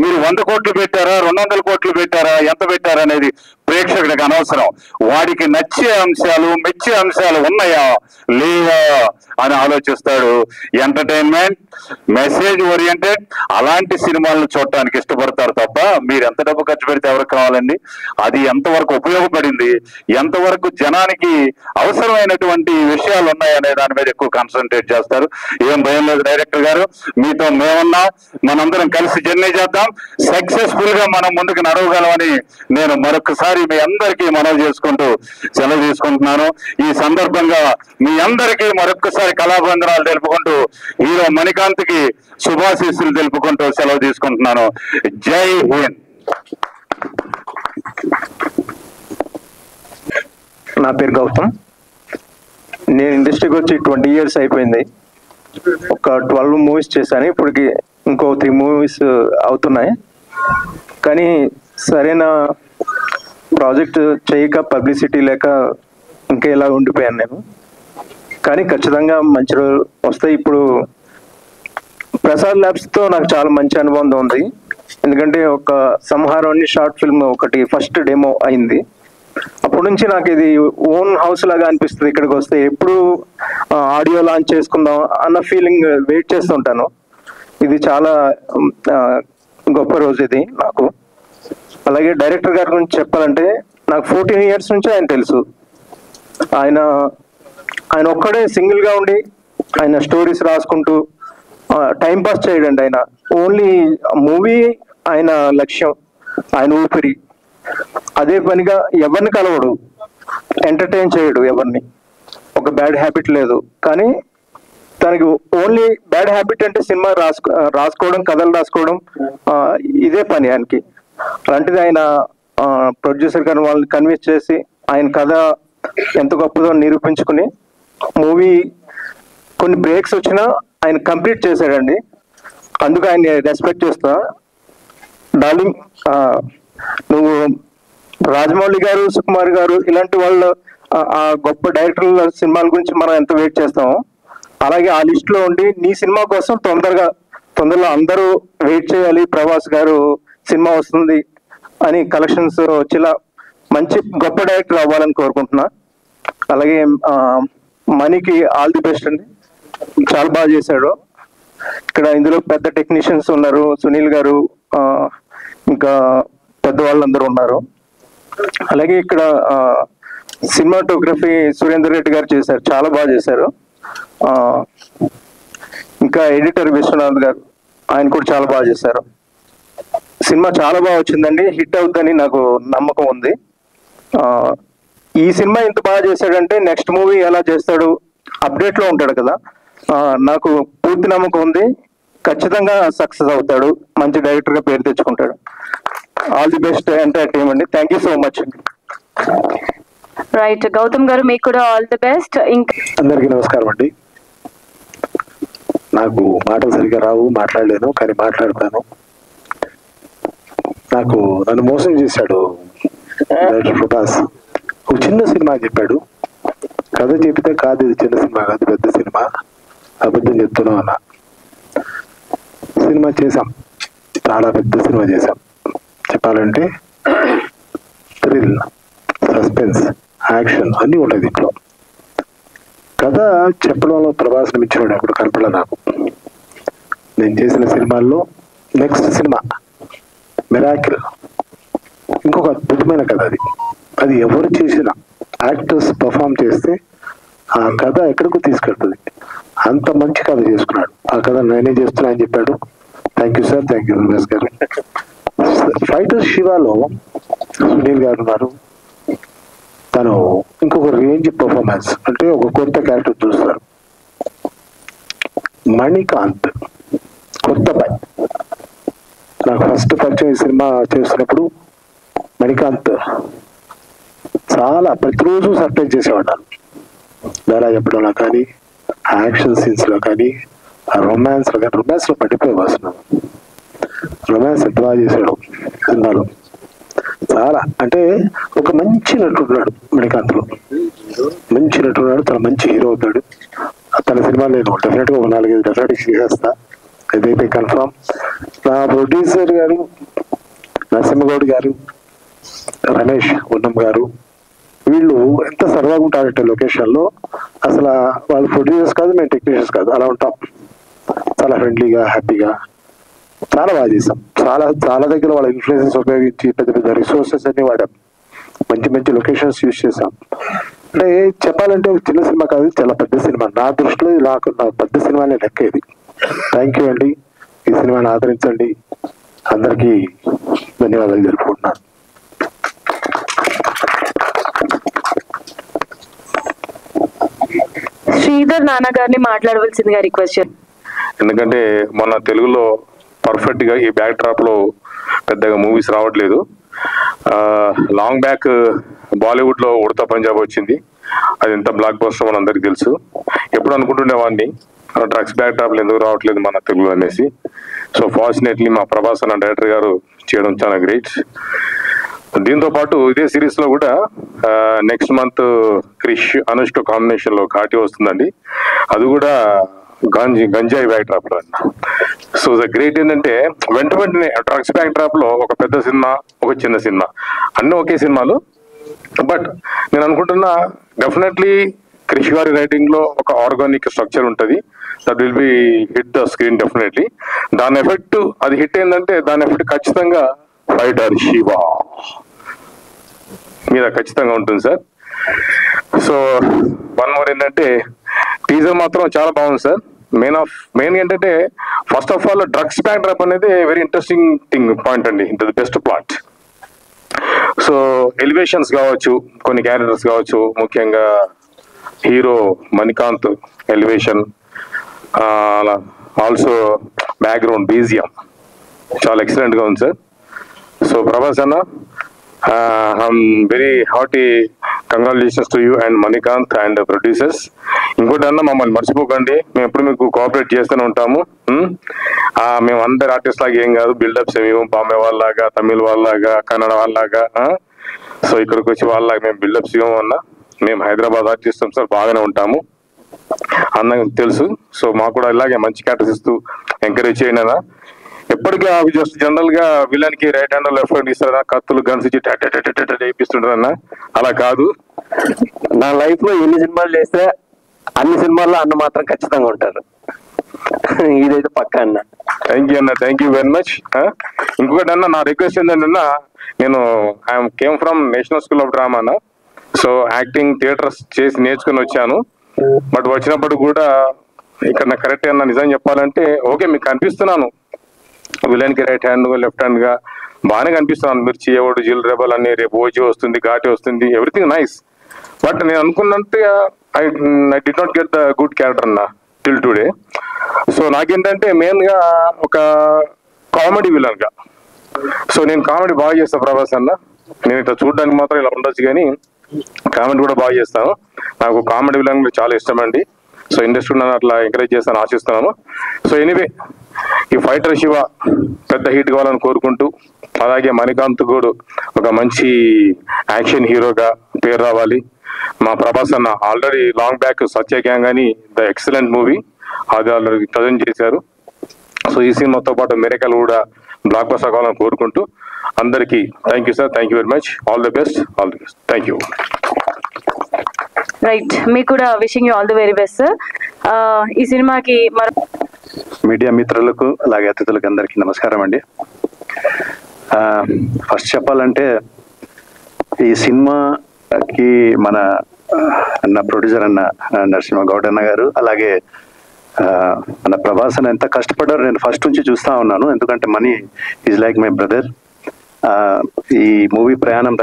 మీరు 100 కోట్లు పెట్టారా, 200 కోట్లు పెట్టారా, ఎంత పెట్టారా అనేది ప్రేక్షకుడికి అనవసరం. వాడికి నచ్చే అంశాలు, మెచ్చే అంశాలు ఉన్నాయా లేవా అని ఆలోచిస్తాడు. ఎంటర్టైన్మెంట్, మెసేజ్ ఓరియంటెడ్ అలాంటి సినిమాలను చూడటానికి ఇష్టపడతారు తప్ప మీరు ఎంత డబ్బు ఖర్చు పెడితే ఎవరికి కావాలండి? అది ఎంతవరకు ఉపయోగపడింది, ఎంతవరకు జనానికి అవసరమైనటువంటి విషయాలు ఉన్నాయనే దాని మీద ఎక్కువ కాన్సన్ట్రేట్ చేస్తారు. ఏం భయం లేదు డైరెక్టర్ గారు, మీతో మేమున్నాం, మనందరం కలిసి జర్నీ చేద్దాం, సక్సెస్ఫుల్ గా మనం ముందుకు నడవగలమని నేను మరొకసారి మీ అందరికీ మనవి చేసుకుంటూ సెలవు తీసుకుంటున్నాను. ఈ సందర్భంగా మీ అందరికీ మరొకసారి కళాబంధనాలు తెలుపుకుంటూ హీరో మణికాంత్ కి శుభాశీస్సులు తెలుపుకుంటూ సెలవు తీసుకుంటున్నాను. జై హింద్. నా పేరు గౌతమ్. నేను ఇండస్ట్రీకి వచ్చి 20 years అయిపోయింది. ఒక 12 movies చేశాను. ఇప్పటికి ఇంకో 3 movies అవుతున్నాయి. కానీ సరైన ప్రాజెక్ట్ చేయక, పబ్లిసిటీ లేక ఇంకా ఇలా ఉండిపోయాను నేను. కానీ ఖచ్చితంగా మంచి రోజులు వస్తాయి. ఇప్పుడు ప్రసాద్ ల్యాబ్స్తో నాకు చాలా మంచి అనుబంధం ఉంది. ఎందుకంటే ఒక సంహారం షార్ట్ ఫిల్మ్ ఒకటి ఫస్ట్ డెమో అయింది. అప్పటి నుంచి నాకు ఇది ఓన్ హౌస్ లాగా అనిపిస్తుంది. ఇక్కడికి వస్తే ఎప్పుడు ఆడియో లాంచ్ చేసుకుందాం అన్న ఫీలింగ్ వెయిట్ చేస్తుంటాను. ఇది చాలా గొప్ప రోజు ఇది నాకు. అలాగే డైరెక్టర్ గారి గురించి చెప్పాలంటే నాకు 14 years నుంచి ఆయన తెలుసు. ఆయన ఒక్కడే సింగిల్ గా ఉండి ఆయన స్టోరీస్ రాసుకుంటూ టైం పాస్ చేయడండి. ఆయన ఓన్లీ మూవీ ఆయన లక్ష్యం, ఆయన ఊపిరి. అదే పనిగా ఎవరిని కలవడు, ఎంటర్టైన్ చేయడు ఎవరిని. ఒక బ్యాడ్ హ్యాబిట్ లేదు. కానీ తనకి ఓన్లీ బ్యాడ్ హ్యాబిట్ అంటే సినిమా రాసుకోవడం, కథలు రాసుకోవడం, ఇదే పని ఆయనకి. అలాంటిది ఆయన ప్రొడ్యూసర్ గారు వాళ్ళని కన్విన్స్ చేసి ఆయన కథ ఎంత గొప్పదో నిరూపించుకుని మూవీ కొన్ని బ్రేక్స్ వచ్చినా ఆయన కంప్లీట్ చేశాడండి. అందుకు ఆయన రెస్పెక్ట్ చేస్తా. డార్లింగ్, నువ్వు రాజమౌళి గారు, సుకుమార్ గారు ఇలాంటి వాళ్ళు ఆ గొప్ప డైరెక్టర్ల సినిమాల గురించి మనం ఎంత వెయిట్ చేస్తామో, అలాగే ఆ లిస్ట్ లో ఉండి నీ సినిమా కోసం తొందరలో అందరూ వెయిట్ చేయాలి. ప్రభాస్ గారు సినిమా వస్తుంది అని కలెక్షన్స్ వచ్చేలా మంచి గొప్ప డైరెక్టర్ అవ్వాలని కోరుకుంటున్నా. అలాగే మనీకి ఆల్ ది బెస్ట్ అండి. చాలా బాగా చేశాడు. ఇక్కడ ఇందులో పెద్ద టెక్నీషియన్స్ ఉన్నారు, సునీల్ గారు, ఇంకా పెద్దవాళ్ళందరూ ఉన్నారు. అలాగే ఇక్కడ సినిమాటోగ్రఫీ సురేందర్ రెడ్డి గారు చేశారు, చాలా బాగా చేశారు. ఇంకా ఎడిటర్ విశ్వనాథ్ గారు, ఆయన కూడా చాలా బాగా చేశారు. సినిమా చాలా బాగా వచ్చిందండి, హిట్ అవుతుందని నాకు నమ్మకం ఉంది. ఈ సినిమా ఇంత బాగా చేశాడంటే నెక్స్ట్ మూవీ ఎలా చేస్తాడు, అప్డేట్ లో ఉంటాడు కదా, నాకు పూర్తి నమ్మకం ఉంది. ఖచ్చితంగా సక్సెస్ అవుతాడు, మంచి డైరెక్టర్ గా పేరు తెచ్చుకుంటాడు. All the best entire team అండి. Thank you so much. Right, Gautam గారు మీకు కూడా ఆల్ ది బెస్ట్. ఇంకా అందరికీ నమస్కారం అండి. నాకు మాటలు సరిగ్గా రావు, మాట్లాడలేను, కానీ మాట్లాడతాను. నన్ను మోసం చేశాడు డైరెక్టర్ ప్రభాస్. ఒక చిన్న సినిమా చెప్పాడు, కథ చెబితే కాదు ఇది చిన్న సినిమా కాదు, పెద్ద సినిమా, అబద్ధం చెప్తున్నావు అన్న. సినిమా చేసాం, చాలా పెద్ద సినిమా చేసాం. చెప్పాలంటే థ్రిల్, సస్పెన్స్, యాక్షన్ అన్నీ ఉంటాయి దీంట్లో. కథ చెప్పడంలో ప్రభాస్ని మించినోడు అప్పుడు కనపడలే నాకు. నేను చేసిన సినిమాల్లో నెక్స్ట్ సినిమా మిరాకిల్, ఇంకొక అద్భుతమైన కథ. అది ఎవరు చేసినా యాక్టర్స్ పర్ఫామ్ చేస్తే ఆ కథ ఎక్కడికో తీసుకెళ్తుంది. అంత మంచి కథ చేసుకున్నాడు. ఆ కథ నేనే చేస్తున్నా అని చెప్పాడు. Thank you sir, thank you Ramesh గారు. ఫైటర్ శివాలో సునీల్ గారు ఉన్నారు. తను ఇంకొక రేంజ్ పర్ఫార్మెన్స్, అంటే ఒక కొత్త క్యారెక్టర్ చూస్తారు. మణికాంత్ కొత్త బాయ్. నాకు ఫస్ట్ పరిచయం ఈ సినిమా చేస్తున్నప్పుడు మణికాంత్ చాలా ప్రతిరోజు సర్ప్రైజ్ చేసేవాడు. ధర చెప్పడంలో కానీ, యాక్షన్ సీన్స్ లో కానీ, రొమాన్స్ లో కానీ, రొమాన్స్ లో పడిపోయి వస్తున్నాను. రొమాన్స్ ఎంత బాగా చేశాడు సినిమాలో. చాలా అంటే ఒక మంచి నటుడున్నాడు మణికాంత్ లో, మంచి నటుడున్నాడు. తన మంచి హీరో అవుతాడు. తన సినిమాలు నేను డెఫినెట్ గా ఒక 4-5 డెఫినెట్ చేస్తా, ఇదైతే కన్ఫర్మ్. నా ప్రొడ్యూసర్ గారు నరసింహగౌడ్ గారు, రమేష్ ఉన్నం గారు, వీళ్ళు ఎంత సరదాగా ఉంటారంటే లొకేషన్ లో అసలు వాళ్ళు ప్రొడ్యూసర్స్ కాదు, మేము టెక్నీషియన్స్ కాదు, అలా ఉంటాం. చాలా ఫ్రెండ్లీగా, హ్యాపీగా, చాలా బాగా చేసాం. చాలా దగ్గర వాళ్ళ ఇన్ఫ్లుయెన్సెస్ ఉపయోగించి పెద్ద పెద్ద రిసోర్సెస్ అన్ని వాడాం. మంచి మంచి లొకేషన్స్ యూజ్ చేసాం. అంటే చెప్పాలంటే ఒక చిన్న సినిమా కాదు, చాలా పెద్ద సినిమా. నా దృష్టిలో నాకు పెద్ద సినిమానే లెక్క ఇది. థ్యాంక్ యూ అండి. ఈ సినిమాని ఆదరించండి. అందరికీ ధన్యవాదాలు జరుపుకుంటున్నాను. శ్రీధర్ నాన్న గారిని మాట్లాడవలసిందిగా రిక్వెస్ట్ చేయండి. ఎందుకంటే మొన్న తెలుగులో పర్ఫెక్ట్ గా ఈ బ్యాక్ డ్రాప్ లో పెద్దగా మూవీస్ రావట్లేదు. లాంగ్ బ్యాక్ బాలీవుడ్ లో ఉడతా పంజాబ్ వచ్చింది, అది ఎంత బ్లాక్ బస్టర్ మన అందరికి తెలుసు. ఎప్పుడు అనుకుంటుండేవాడిని డ్రగ్స్ బ్యాక్ డ్రాప్ ఎందుకు రావట్లేదు మన తెలుగు అనేసి. సో ఫార్చునేట్లీ మా ప్రభాస్ అన్న డైరెక్టర్ గారు చేయడం చాలా గ్రేట్. దీంతో పాటు ఇదే సిరీస్ లో కూడా next month Krish Anushka combination లో ఘాటి వస్తుందండి. అది కూడా గంజాయి బ్యాక్ డ్రాప్ లో అన్న. సో ద గ్రేట్ ఏంటంటే వెంటనే డ్రగ్స్ బ్యాక్ డ్రాప్ లో ఒక పెద్ద సినిమా, ఒక చిన్న సినిమా, అన్నీ ఒకే సినిమాలు. బట్ నేను అనుకుంటున్నా డెఫినెట్లీ క్రిష్ గారి రైటింగ్ లో ఒక ఆర్గానిక్ స్ట్రక్చర్ ఉంటుంది. That will be hit the screen definitely. దాని ఎఫెక్ట్ అది హిట్ ఏంటంటే దాని ఎఫెక్ట్ ఖచ్చితంగా ఫైటర్ శివ మీద ఖచ్చితంగా ఉంటుంది సార్. సో వన్ మోర్ ఏంటంటే టీజర్ మాత్రం చాలా బాగుంది సార్. మెయిన్ ఏంటంటే first of all drugs back drop అనేది వెరీ ఇంట్రెస్టింగ్ థింగ్ పాయింట్ అండి. The best plot. So elevations కావచ్చు, కొన్ని క్యారెక్టర్స్ కావచ్చు, ముఖ్యంగా hero Manikanth elevation, also background BGM చాలా ఎక్సలెంట్ గా ఉంది సార్. సో ప్రభాస్ అన్న, I'm very hearty congratulations to you and Manikanth and producers. ఇంకోటి అన్న, మమ్మల్ని మర్చిపోకండి, మేము ఎప్పుడు మీకు కోఆపరేట్ చేస్తూనే ఉంటాము. మేము అందరు ఆర్టిస్ట్ లాగా ఏం కాదు, బిల్డప్స్ ఏమి బాంబే వాళ్ళలాగా, తమిళ వాళ్ళలాగా, కన్నడ వాళ్ళలాగా, సో ఇక్కడికి వచ్చి వాళ్ళలాగా మేము బిల్డప్స్ ఇవ్వము అన్న. మేము హైదరాబాద్ ఆర్టిస్ట్ సార్, బాగానే ఉంటాము అన్నకు తెలుసు. సో మాకు కూడా ఇలాగే మంచి క్యారెక్టర్స్ ఇస్తూ ఎంకరేజ్ చేయండి అన్న. ఎప్పటికీ అవి జస్ట్ జనరల్ గా విలన్ కి రైట్ హ్యాండ్ లెఫ్ట్ హ్యాండ్ ఇస్తారా, కత్తులు గన్స్ ఇచ్చి వేయిస్తుంటారు అన్న. అలా కాదు. నా లైఫ్ లో ఎన్ని సినిమాలు చేస్తే అన్ని సినిమాల్లో అన్న మాత్రం ఖచ్చితంగా ఉంటారు. ఇదైతే పక్కా అన్న. థ్యాంక్ యూ అన్న, థ్యాంక్ యూ వెరీ మచ్. ఇంకొకటి అన్న, నా రిక్వెస్ట్ ఏంటంటే నేను I'm came from national school of drama అన్న. సో యాక్టింగ్ థియేటర్స్ చేసి నేర్చుకుని వచ్చాను. బట్ వచ్చినప్పుడు కూడా ఇక్కడ నాకు కరెక్ట్ అన్న నిజం చెప్పాలంటే, ఓకే మీకు కనిపిస్తున్నాను విలన్ కి రైట్ హ్యాండ్ లెఫ్ట్ హ్యాండ్ గా బాగానే కనిపిస్తున్నాను. మీరు చేయవాడు జిల్ రెబల్ అని, రేపు ఓజీ వస్తుంది, ఘాటి వస్తుంది, ఎవ్రీథింగ్ నైస్. బట్ నేను అనుకున్నట్టుగా I did not get the good character అన్న టిల్ టుడే. సో నాకేంటంటే మెయిన్ గా ఒక కామెడీ విలన్ గా, సో నేను కామెడీ బాగా చేస్తాను ప్రభాస్ అన్న. నేను ఇట్లా చూడడానికి మాత్రం ఇలా ఉండొచ్చు కానీ కామెడీ కూడా బాగా చేస్తాను. నాకు కామెడీ విలన్ చాలా ఇష్టం అండి. సో ఇండస్ట్రీ నన్ను అట్లా ఎంకరేజ్ చేస్తాను, ఆశిస్తున్నాను. సో ఎనీవే ఈ ఫైటర్ శివ పెద్ద హిట్ కావాలని కోరుకుంటూ, అలాగే మణికాంత్ కూడా ఒక మంచి యాక్షన్ హీరోగా పేరు రావాలి. మా ప్రభాస్ అన్న ఆల్రెడీ లాంగ్ బ్యాక్ సత్య గ్యాంగ్ అని ద ఎక్సలెంట్ మూవీ అది ఆల్రెడీ ప్రజెంట్ చేశారు. సో ఈ సినిమాతో పాటు మిరకల్ కూడా బ్లాక్ బస్టర్ కావాలని కోరుకుంటూ అందరికీ thank you sir, thank you very much, all the best, all the best, thank you. Right, మీకు కూడా wishing you all the very best sir. ఈ సినిమాకి మీడియా మిత్రులకు అలాగే అతిథులకు అందరికీ నమస్కారం అండి. ఫస్ట్ చెప్పాలంటే ఈ సినిమాకి మన ప్రొడ్యూసర్ అన్న నరసింహ గౌడ్ అన్న గారు, అలాగే మన ప్రభాస్ అన్న ఎంత కష్టపడ్డారో నేను ఫస్ట్ నుంచి చూస్తా ఉన్నాను. ఎందుకంటే money is like my brother. ఈ మూవీ ప్రయాణం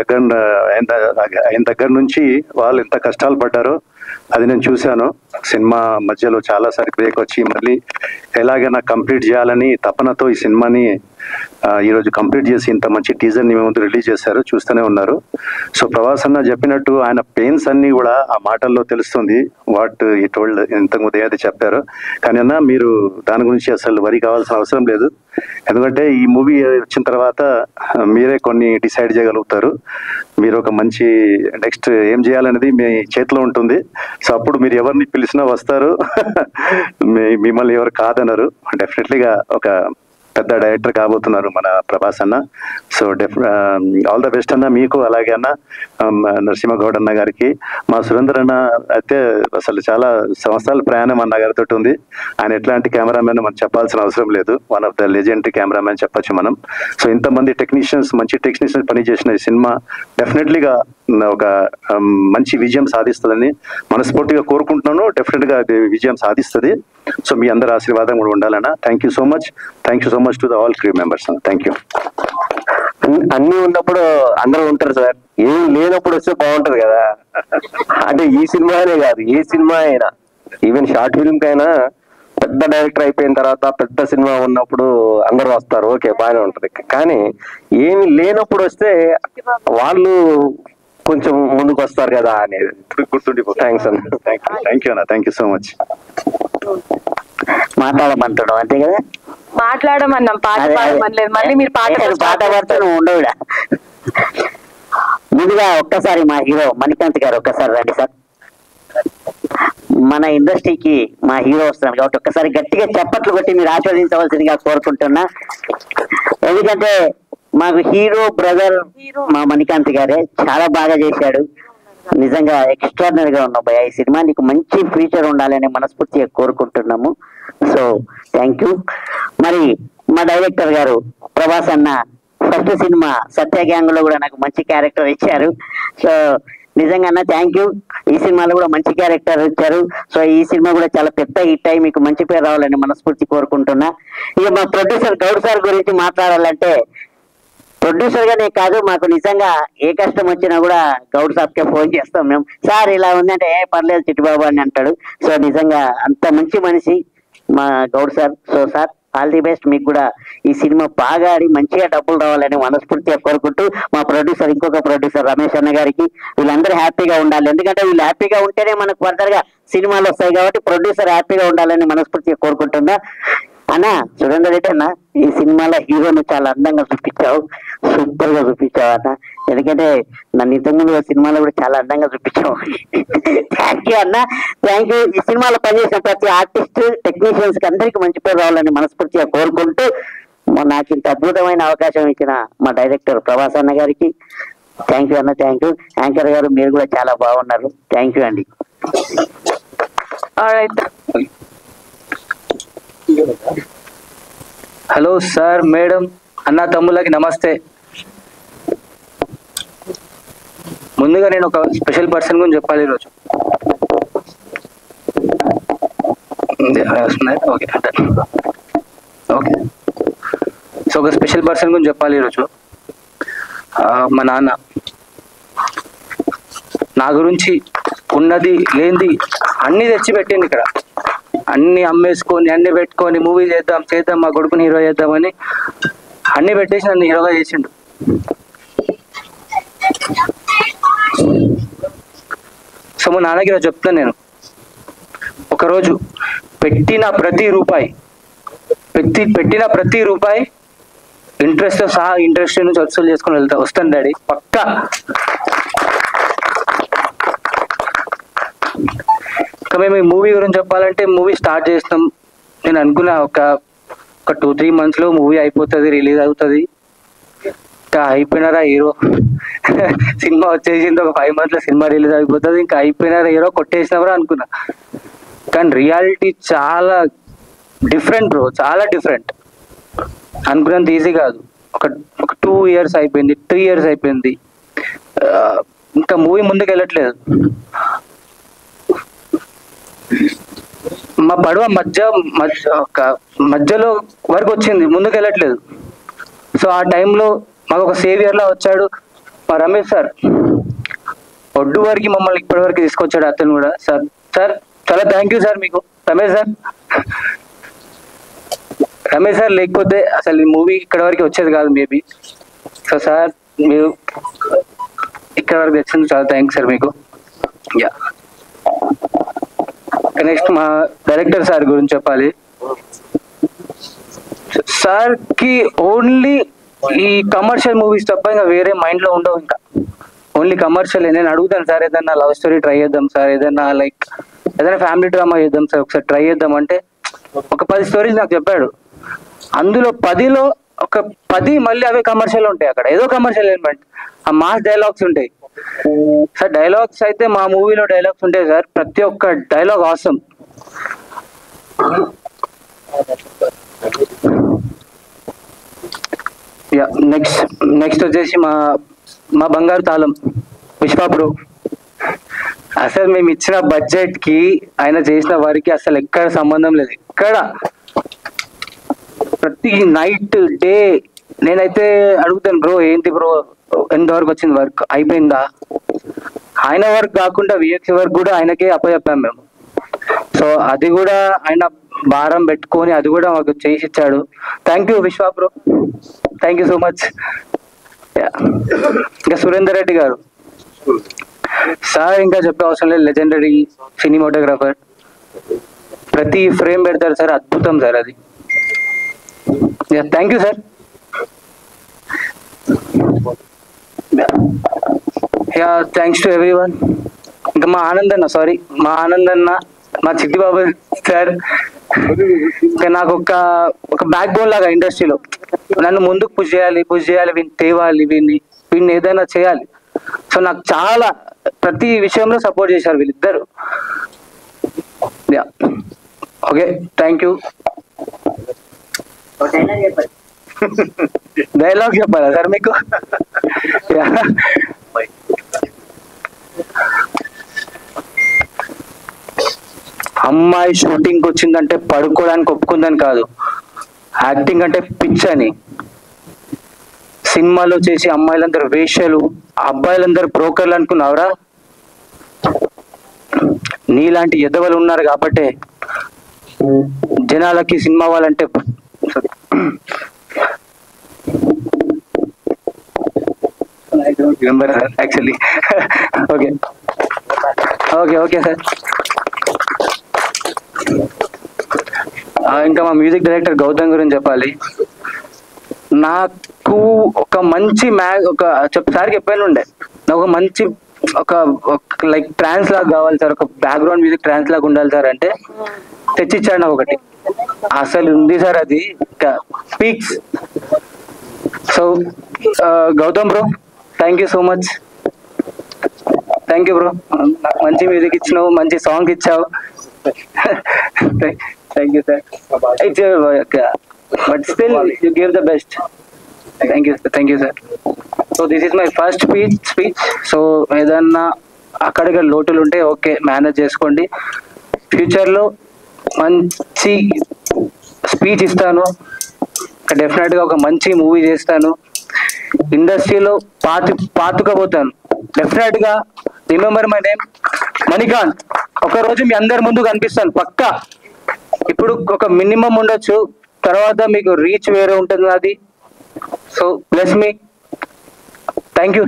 అయిన దగ్గర నుంచి వాళ్ళు ఎంత కష్టాలు పడ్డారో అది నేను చూశాను. సినిమా మధ్యలో చాలాసారి బ్రేక్ వచ్చి మళ్ళీ ఎలాగైనా కంప్లీట్ చేయాలని తపనతో ఈ సినిమాని ఈరోజు కంప్లీట్ చేసి ఇంత మంచి టీజర్ని మీ ముందు రిలీజ్ చేశారు, చూస్తూనే ఉన్నారు. సో ప్రభాస్ అన్న చెప్పినట్టు ఆయన పెయిన్స్ అన్ని కూడా ఆ మాటల్లో తెలుస్తుంది. వాట్ ఈ టోల్డ్ ఇంతకుముందు ఏదైతే చెప్పారో. కానీ అన్న మీరు దాని గురించి అసలు వరి కావాల్సిన అవసరం లేదు. ఎందుకంటే ఈ మూవీ వచ్చిన తర్వాత మీరే కొన్ని డిసైడ్ చేయగలుగుతారు. మీరు ఒక మంచి నెక్స్ట్ ఏం చేయాలనేది మీ చేతిలో ఉంటుంది. సో అప్పుడు మీరు ఎవరిని పిలిచినా వస్తారు, మిమ్మల్ని ఎవరు కాదనరు. డెఫినెట్లీగా ఒక పెద్ద డైరెక్టర్ కాబోతున్నారు మన ప్రభాస్ అన్న. సో ఆల్ ద బెస్ట్ అన్న మీకు, అలాగే అన్న నరసింహ గౌడ్ అన్న గారికి. మా సురేందర్ అన్న అయితే అసలు చాలా సంవత్సరాల ప్రయాణం అన్న గారితో ఉంది. ఆయన ఎట్లాంటి కెమెరామెన్ మనం చెప్పాల్సిన అవసరం లేదు, one of the legendary cameraman చెప్పచ్చు మనం. సో ఇంతమంది టెక్నీషియన్స్, మంచి టెక్నీషియన్స్ పనిచేసిన ఈ సినిమా డెఫినెట్లీగా ఒక మంచి విజయం సాధిస్తుందని మనస్ఫూర్తిగా కోరుకుంటున్నాను. డెఫినెట్గా అది విజయం సాధిస్తుంది. సో మీ అందరి ఆశీర్వాదం కూడా ఉండాలన్నా. Thank you so much to the all crew members. Thank you. అన్ని ఉన్నప్పుడు అందరూ ఉంటారు సార్, ఏం లేనప్పుడు వస్తే బాగుంటది కదా. అంటే ఈ సినిమానే కాదు, ఏ సినిమా అయినా, ఈవెన్ షార్ట్ ఫిల్మ్ కైనా పెద్ద డైరెక్టర్ అయిపోయిన తర్వాత పెద్ద సినిమా ఉన్నప్పుడు అందరూ వస్తారు, ఓకే బాగానే ఉంటది. కానీ ఏమి లేనప్పుడు వస్తే వాళ్ళు కొంచెం ముందుకు వస్తారు కదా అనేది గుర్తుండిపో. థ్యాంక్స్ అన్న. థ్యాంక్ యూ అన్న. Thank you so much. మాట్లాడమంటాడు అంతే కదా. మాట్లాడమన్నాం, పాట పాడమనలేదు. మళ్ళీ మీరు పాట పడుతూ ఉండవు. ముందుగా ఒక్కసారి మా హీరో మణికాంత్ గారు ఒక్కసారి రండి సార్. మన ఇండస్ట్రీకి మా హీరో వస్తున్నాడు కాబట్టి ఒక్కసారి గట్టిగా చప్పట్లు కొట్టి మీరు ఆస్వాదించవలసిందిగా కోరుకుంటున్నా. ఎందుకంటే మాకు హీరో బ్రదర్ మా మణికాంత్ గారే చాలా బాగా చేశాడు. నిజంగా ఎక్స్ట్రాడినరీగా ఉన్నావు భయ్యా. ఈ సినిమా నీకు మంచి ఫ్యూచర్ ఉండాలని మనస్ఫూర్తిగా కోరుకుంటున్నాము. So thank you. మరి మా డైరెక్టర్ గారు ప్రభాస్ అన్న ఫస్ట్ సినిమా సత్య గ్యాంగ్ లో కూడా నాకు మంచి క్యారెక్టర్ ఇచ్చారు. సో నిజంగా అన్న థ్యాంక్ యూ. ఈ సినిమాలో కూడా మంచి క్యారెక్టర్ ఇచ్చారు. సో ఈ సినిమా కూడా చాలా పెద్ద హిట్ అయ్యి మీకు మంచి పేరు రావాలని మనస్ఫూర్తి కోరుకుంటున్నా. ఇక మా ప్రొడ్యూసర్ గౌడ్ సార్ గురించి మాట్లాడాలంటే, ప్రొడ్యూసర్ గానే కాదు, మాకు నిజంగా ఏ కష్టం వచ్చినా కూడా గౌడ్ సాబ్కే ఫోన్ చేస్తాం మేము. సార్ ఇలా ఉందంటే ఏ పర్లేదు చిట్టుబాబు అని అంటాడు. సో నిజంగా అంత మంచి మనిషి మా Goud sir. So sir all the best. మీకు కూడా ఈ సినిమా బాగా ఆడి మంచిగా డబ్బులు రావాలని మనస్ఫూర్తిగా కోరుకుంటూ, మా ప్రొడ్యూసర్ ఇంకొక ప్రొడ్యూసర్ రమేష్ అన్న గారికి, వీళ్ళందరూ హ్యాపీగా ఉండాలి. ఎందుకంటే వీళ్ళు హ్యాపీగా ఉంటేనే మనకు ఫర్దర్ గా సినిమాలు వస్తాయి కాబట్టి ప్రొడ్యూసర్ హ్యాపీగా ఉండాలని మనస్ఫూర్తిగా కోరుకుంటున్నా. అన్న సురేందర్ రెడ్డి అన్న, ఈ సినిమాలో హీరోను చాలా అందంగా చూపించావు, సూపర్ గా చూపించావు అన్న. ఎందుకంటే నన్ను ఇంతకుముందు సినిమాలో కూడా చాలా అందంగా చూపించావు. థ్యాంక్ యూ అన్న, థ్యాంక్ యూ. ఈ సినిమాలో పనిచేసిన ప్రతి ఆర్టిస్ట్ టెక్నీషియన్స్ కి అందరికీ మంచి పేరు రావాలని మనస్ఫూర్తిగా కోరుకుంటూ, నాకు ఇంత అద్భుతమైన అవకాశం ఇచ్చిన మా డైరెక్టర్ ప్రభాస్ అన్న గారికి థ్యాంక్ యూ అన్న. Thank you. యాంకర్ గారు మీరు కూడా చాలా బాగున్నారు. థ్యాంక్ యూ అండి. హలో సార్, మేడం, అన్న తమ్ముళ్ళకి నమస్తే. ముందుగా నేను ఒక స్పెషల్ పర్సన్ గురించి చెప్పాలి ఈరోజు. Okay okay. సో ఒక స్పెషల్ పర్సన్ గురించి చెప్పాలి ఈరోజు. మా నాన్న నా గురించి ఉన్నది లేనిది అన్ని తెచ్చి పెట్టింది ఇక్కడ. అన్ని అమ్మేసుకొని అన్ని పెట్టుకొని మూవీ చేద్దాం మా కొడుకుని హీరో చేద్దామని అన్ని పెట్టేసి నన్ను హీరోగా చేసిండు. సో మా నాన్నకి ఇలా చెప్తాను నేను, ఒకరోజు పెట్టిన ప్రతి రూపాయి ఇంట్రెస్ట్ సహా ఇంట్రెస్ట్ నుంచి వసూలు చేసుకొని వస్తాను డాడీ పక్కా. ఇంకా మేము ఈ మూవీ గురించి చెప్పాలంటే, మూవీ స్టార్ట్ చేసినాం. నేను అనుకున్నా ఒక 2-3 months లో మూవీ అయిపోతుంది, రిలీజ్ అవుతుంది. ఇంకా అయిపోయినారా హీరో, సినిమా వచ్చేసింది. ఒక 5 months లో సినిమా రిలీజ్ అయిపోతుంది, ఇంకా అయిపోయినారా హీరో, కొట్టేసినవరా అనుకున్నా. కానీ రియాలిటీ చాలా డిఫరెంట్ బ్రో, చాలా డిఫరెంట్. అనుకున్నంత ఈజీ కాదు. ఒక 2 years అయిపోయింది, 3 years అయిపోయింది, ఇంకా మూవీ ముందుకు వెళ్ళట్లేదు. మా పడవ మధ్యలో వరకు వచ్చింది, ముందుకు వెళ్ళట్లేదు. సో ఆ టైంలో మాకు ఒక సేవియర్లా వచ్చాడు మా రమేష్ సార్. ఒడ్డు వరకు మమ్మల్ని ఇప్పటి వరకు తీసుకొచ్చాడు. అతను కూడా సార్ చాలా థ్యాంక్ యూ సార్ మీకు. రమేష్ సార్ లేకపోతే అసలు ఈ మూవీ ఇక్కడ వరకు వచ్చేది కాదు మేబీ. సో సార్ మీరు ఇక్కడ వరకు తెచ్చింది చాలా థ్యాంక్స్ సార్ మీకు. యా, నెక్స్ట్ మా డైరెక్టర్ సార్ గురించి చెప్పాలి. సార్ కి ఓన్లీ ఈ కమర్షియల్ మూవీస్ తప్ప ఇంకా వేరే మైండ్ లో ఉండవు. ఇంకా ఓన్లీ కమర్షియల్. నేను అడుగుతాను సార్, ఏదైనా లవ్ స్టోరీ ట్రై చేద్దాం సార్, ఏదైనా ఫ్యామిలీ డ్రామా చేద్దాం సార్, ఒకసారి ట్రై చేద్దాం అంటే ఒక 10 స్టోరీస్ నాకు చెప్పాడు. అందులో 10లో ఒక 10 మళ్ళీ అవే కమర్షియల్ ఉంటాయి. అక్కడ ఏదో కమర్షియల్ ఎలిమెంట్, ఆ మాస్ డైలాగ్స్ ఉంటాయి సార్. డైలాగ్స్ అయితే మా మూవీలో డైలాగ్స్ ఉంటాయి సార్, ప్రతి ఒక్క డైలాగ్ ఆసమ్. నెక్స్ట్ వచ్చేసి మా బంగారు తాళం. విశ్వ బ్రో, అసలు మేము ఇచ్చిన బడ్జెట్ కి ఆయన చేసిన వారికి అసలు ఎక్కడ సంబంధం లేదు. ఎక్కడ ప్రతి నైట్ డే నేనైతే అడుగుతాను బ్రో, ఏంటి బ్రో ఎంతవరకు వచ్చింది వర్క్, అయిపోయిందా? ఆయన వర్క్ కాకుండా విఎక్స్ వర్క్ కూడా ఆయనకే అప్పచెప్పాం మేము. సో అది కూడా ఆయన భారం పెట్టుకొని అది కూడా మాకు చేసి ఇచ్చాడు. థ్యాంక్ యూ విశ్వ bro, thank you so much. ఇంకా సురేందర్ రెడ్డి గారు సార్ ఇంకా చెప్పే అవసరం లేదు, లెజెండరీ సినిమాటోగ్రాఫర్, ప్రతి ఫ్రేమ్ పెడతారు సార్, అద్భుతం సార్ అది. Thank you sir. Yeah thanks to every one. ఇంకా మా ఆనందన్న, సారీ మా ఆనందన్న, మా చిట్టిబాబు సార్, ఇంకా నాకు ఒక బ్యాక్ బోన్ లాగా ఇండస్ట్రీలో నన్ను ముందుకు పుష్ చేయాలి, వీడిని తేవాలి, వీడిని ఏదైనా చేయాలి. సో నాకు చాలా ప్రతి విషయంలో సపోర్ట్ చేశారు వీళ్ళిద్దరు. Yeah okay, thank you. Dialogue చెప్పాలా సార్ మీకు? అమ్మాయి షూటింగ్ వచ్చిందంటే పడుకోవడానికి ఒప్పుకుందని కాదు, యాక్టింగ్ అంటే పిచ్ అని. సినిమాలో చేసి అమ్మాయిలందరూ వేశ్యలు, అబ్బాయిలందరూ బ్రోకర్లు అనుకున్నావురా? నీలాంటి ఎదవలు ఉన్నారు కాబట్టే జనాలకి సినిమా వాళ్ళంటే actually okay okay okay sir. ఇంకా మా మ్యూజిక్ డైరెక్టర్ గౌతమ్ గురించి చెప్పాలి. నాకు ఒక మంచి సార్కి చెప్పాను ఉండే, నాకు ఒక మంచి ఒక లైక్ ట్రాన్స్ లాగా కావాలి సార్, ఒక బ్యాక్గ్రౌండ్ మ్యూజిక్ ట్రాన్స్ లాగా ఉండాలి సార్ అంటే తెచ్చిచ్చాడు నాకు ఒకటి. అసలు ఉంది సార్ అది speaks. So Gautam bro, thank you so much. Thank you bro, నాకు మంచి మ్యూజిక్ ఇచ్చినావు, మంచి సాంగ్ ఇచ్చావు. Thank you sir. But still you give the best. Thank you sir. So this is my first speech. So ఏదన్నా అక్కడిక్కడ లోటులు ఉంటే okay, manage చేసుకోండి. ఫ్యూచర్లో మంచి స్పీచ్ ఇస్తాను, డెఫినెట్గా ఒక మంచి మూవీ చేస్తాను, ఇండస్ట్రీలో పాతుకపోతాను డెఫినెట్గా. Remember my name Manikanth. ఒక రోజు మీ అందరి ముందు కనిపిస్తాను పక్కా. ఇప్పుడు ఒక మినిమం ఉండొచ్చు, తర్వాత మీకు రీచ్ వేరే ఉంటుంది అది. So bless me. Thank you.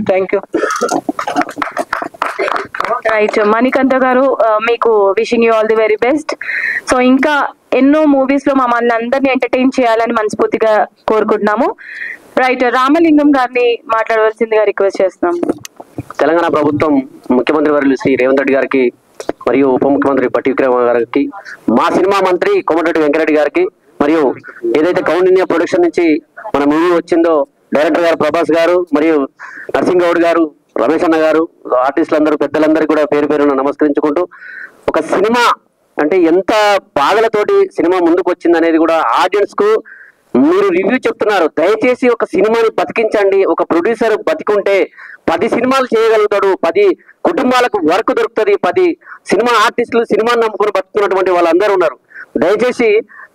Right Manikanta గారు, మీకు wishing you all the very best. So ఇంకా ఎన్నో మూవీస్ లో మమ్మల్ని అందరినీ ఎంటర్టైన్ చేయాలని మనస్ఫూర్తిగా కోరుకుంటున్నాము. రైట్, రామలింగం గారిని మాట్లాడవలసిందిగా రిక్వెస్ట్ చేస్తున్నాం. తెలంగాణ ప్రభుత్వం ముఖ్యమంత్రి వర్యులు శ్రీ రేవంత్ రెడ్డి గారికి మరియు ఉప ముఖ్యమంత్రి పట్టి విక్రమ గారికి, మా సినిమా మంత్రి కోమటిరెడ్డి వెంకరెడ్డి గారికి, మరియు ఏదైతే కౌండిన్య ప్రొడక్షన్ నుంచి మన మూవీ వచ్చిందో డైరెక్టర్ గారు ప్రభాస్ గారు, మరియు నర్సింగ్ గౌడ్ గారు, రమేష్ అన్న గారు, ఆర్టిస్టులందరూ పెద్దలందరూ కూడా పేరు పేరున నమస్కరించుకుంటూ, ఒక సినిమా అంటే ఎంత బాధలతోటి సినిమా ముందుకు వచ్చింది అనేది కూడా ఆడియన్స్ కు మీరు రివ్యూ చెప్తున్నారు. దయచేసి ఒక సినిమాని బతికించండి. ఒక ప్రొడ్యూసర్ బతికుంటే 10 సినిమాలు చేయగలుగుతాడు, 10 కుటుంబాలకు వర్క్ దొరుకుతుంది, 10 సినిమా ఆర్టిస్టులు సినిమాని నమ్ముకుని బతుకుతున్నటువంటి వాళ్ళందరూ ఉన్నారు. దయచేసి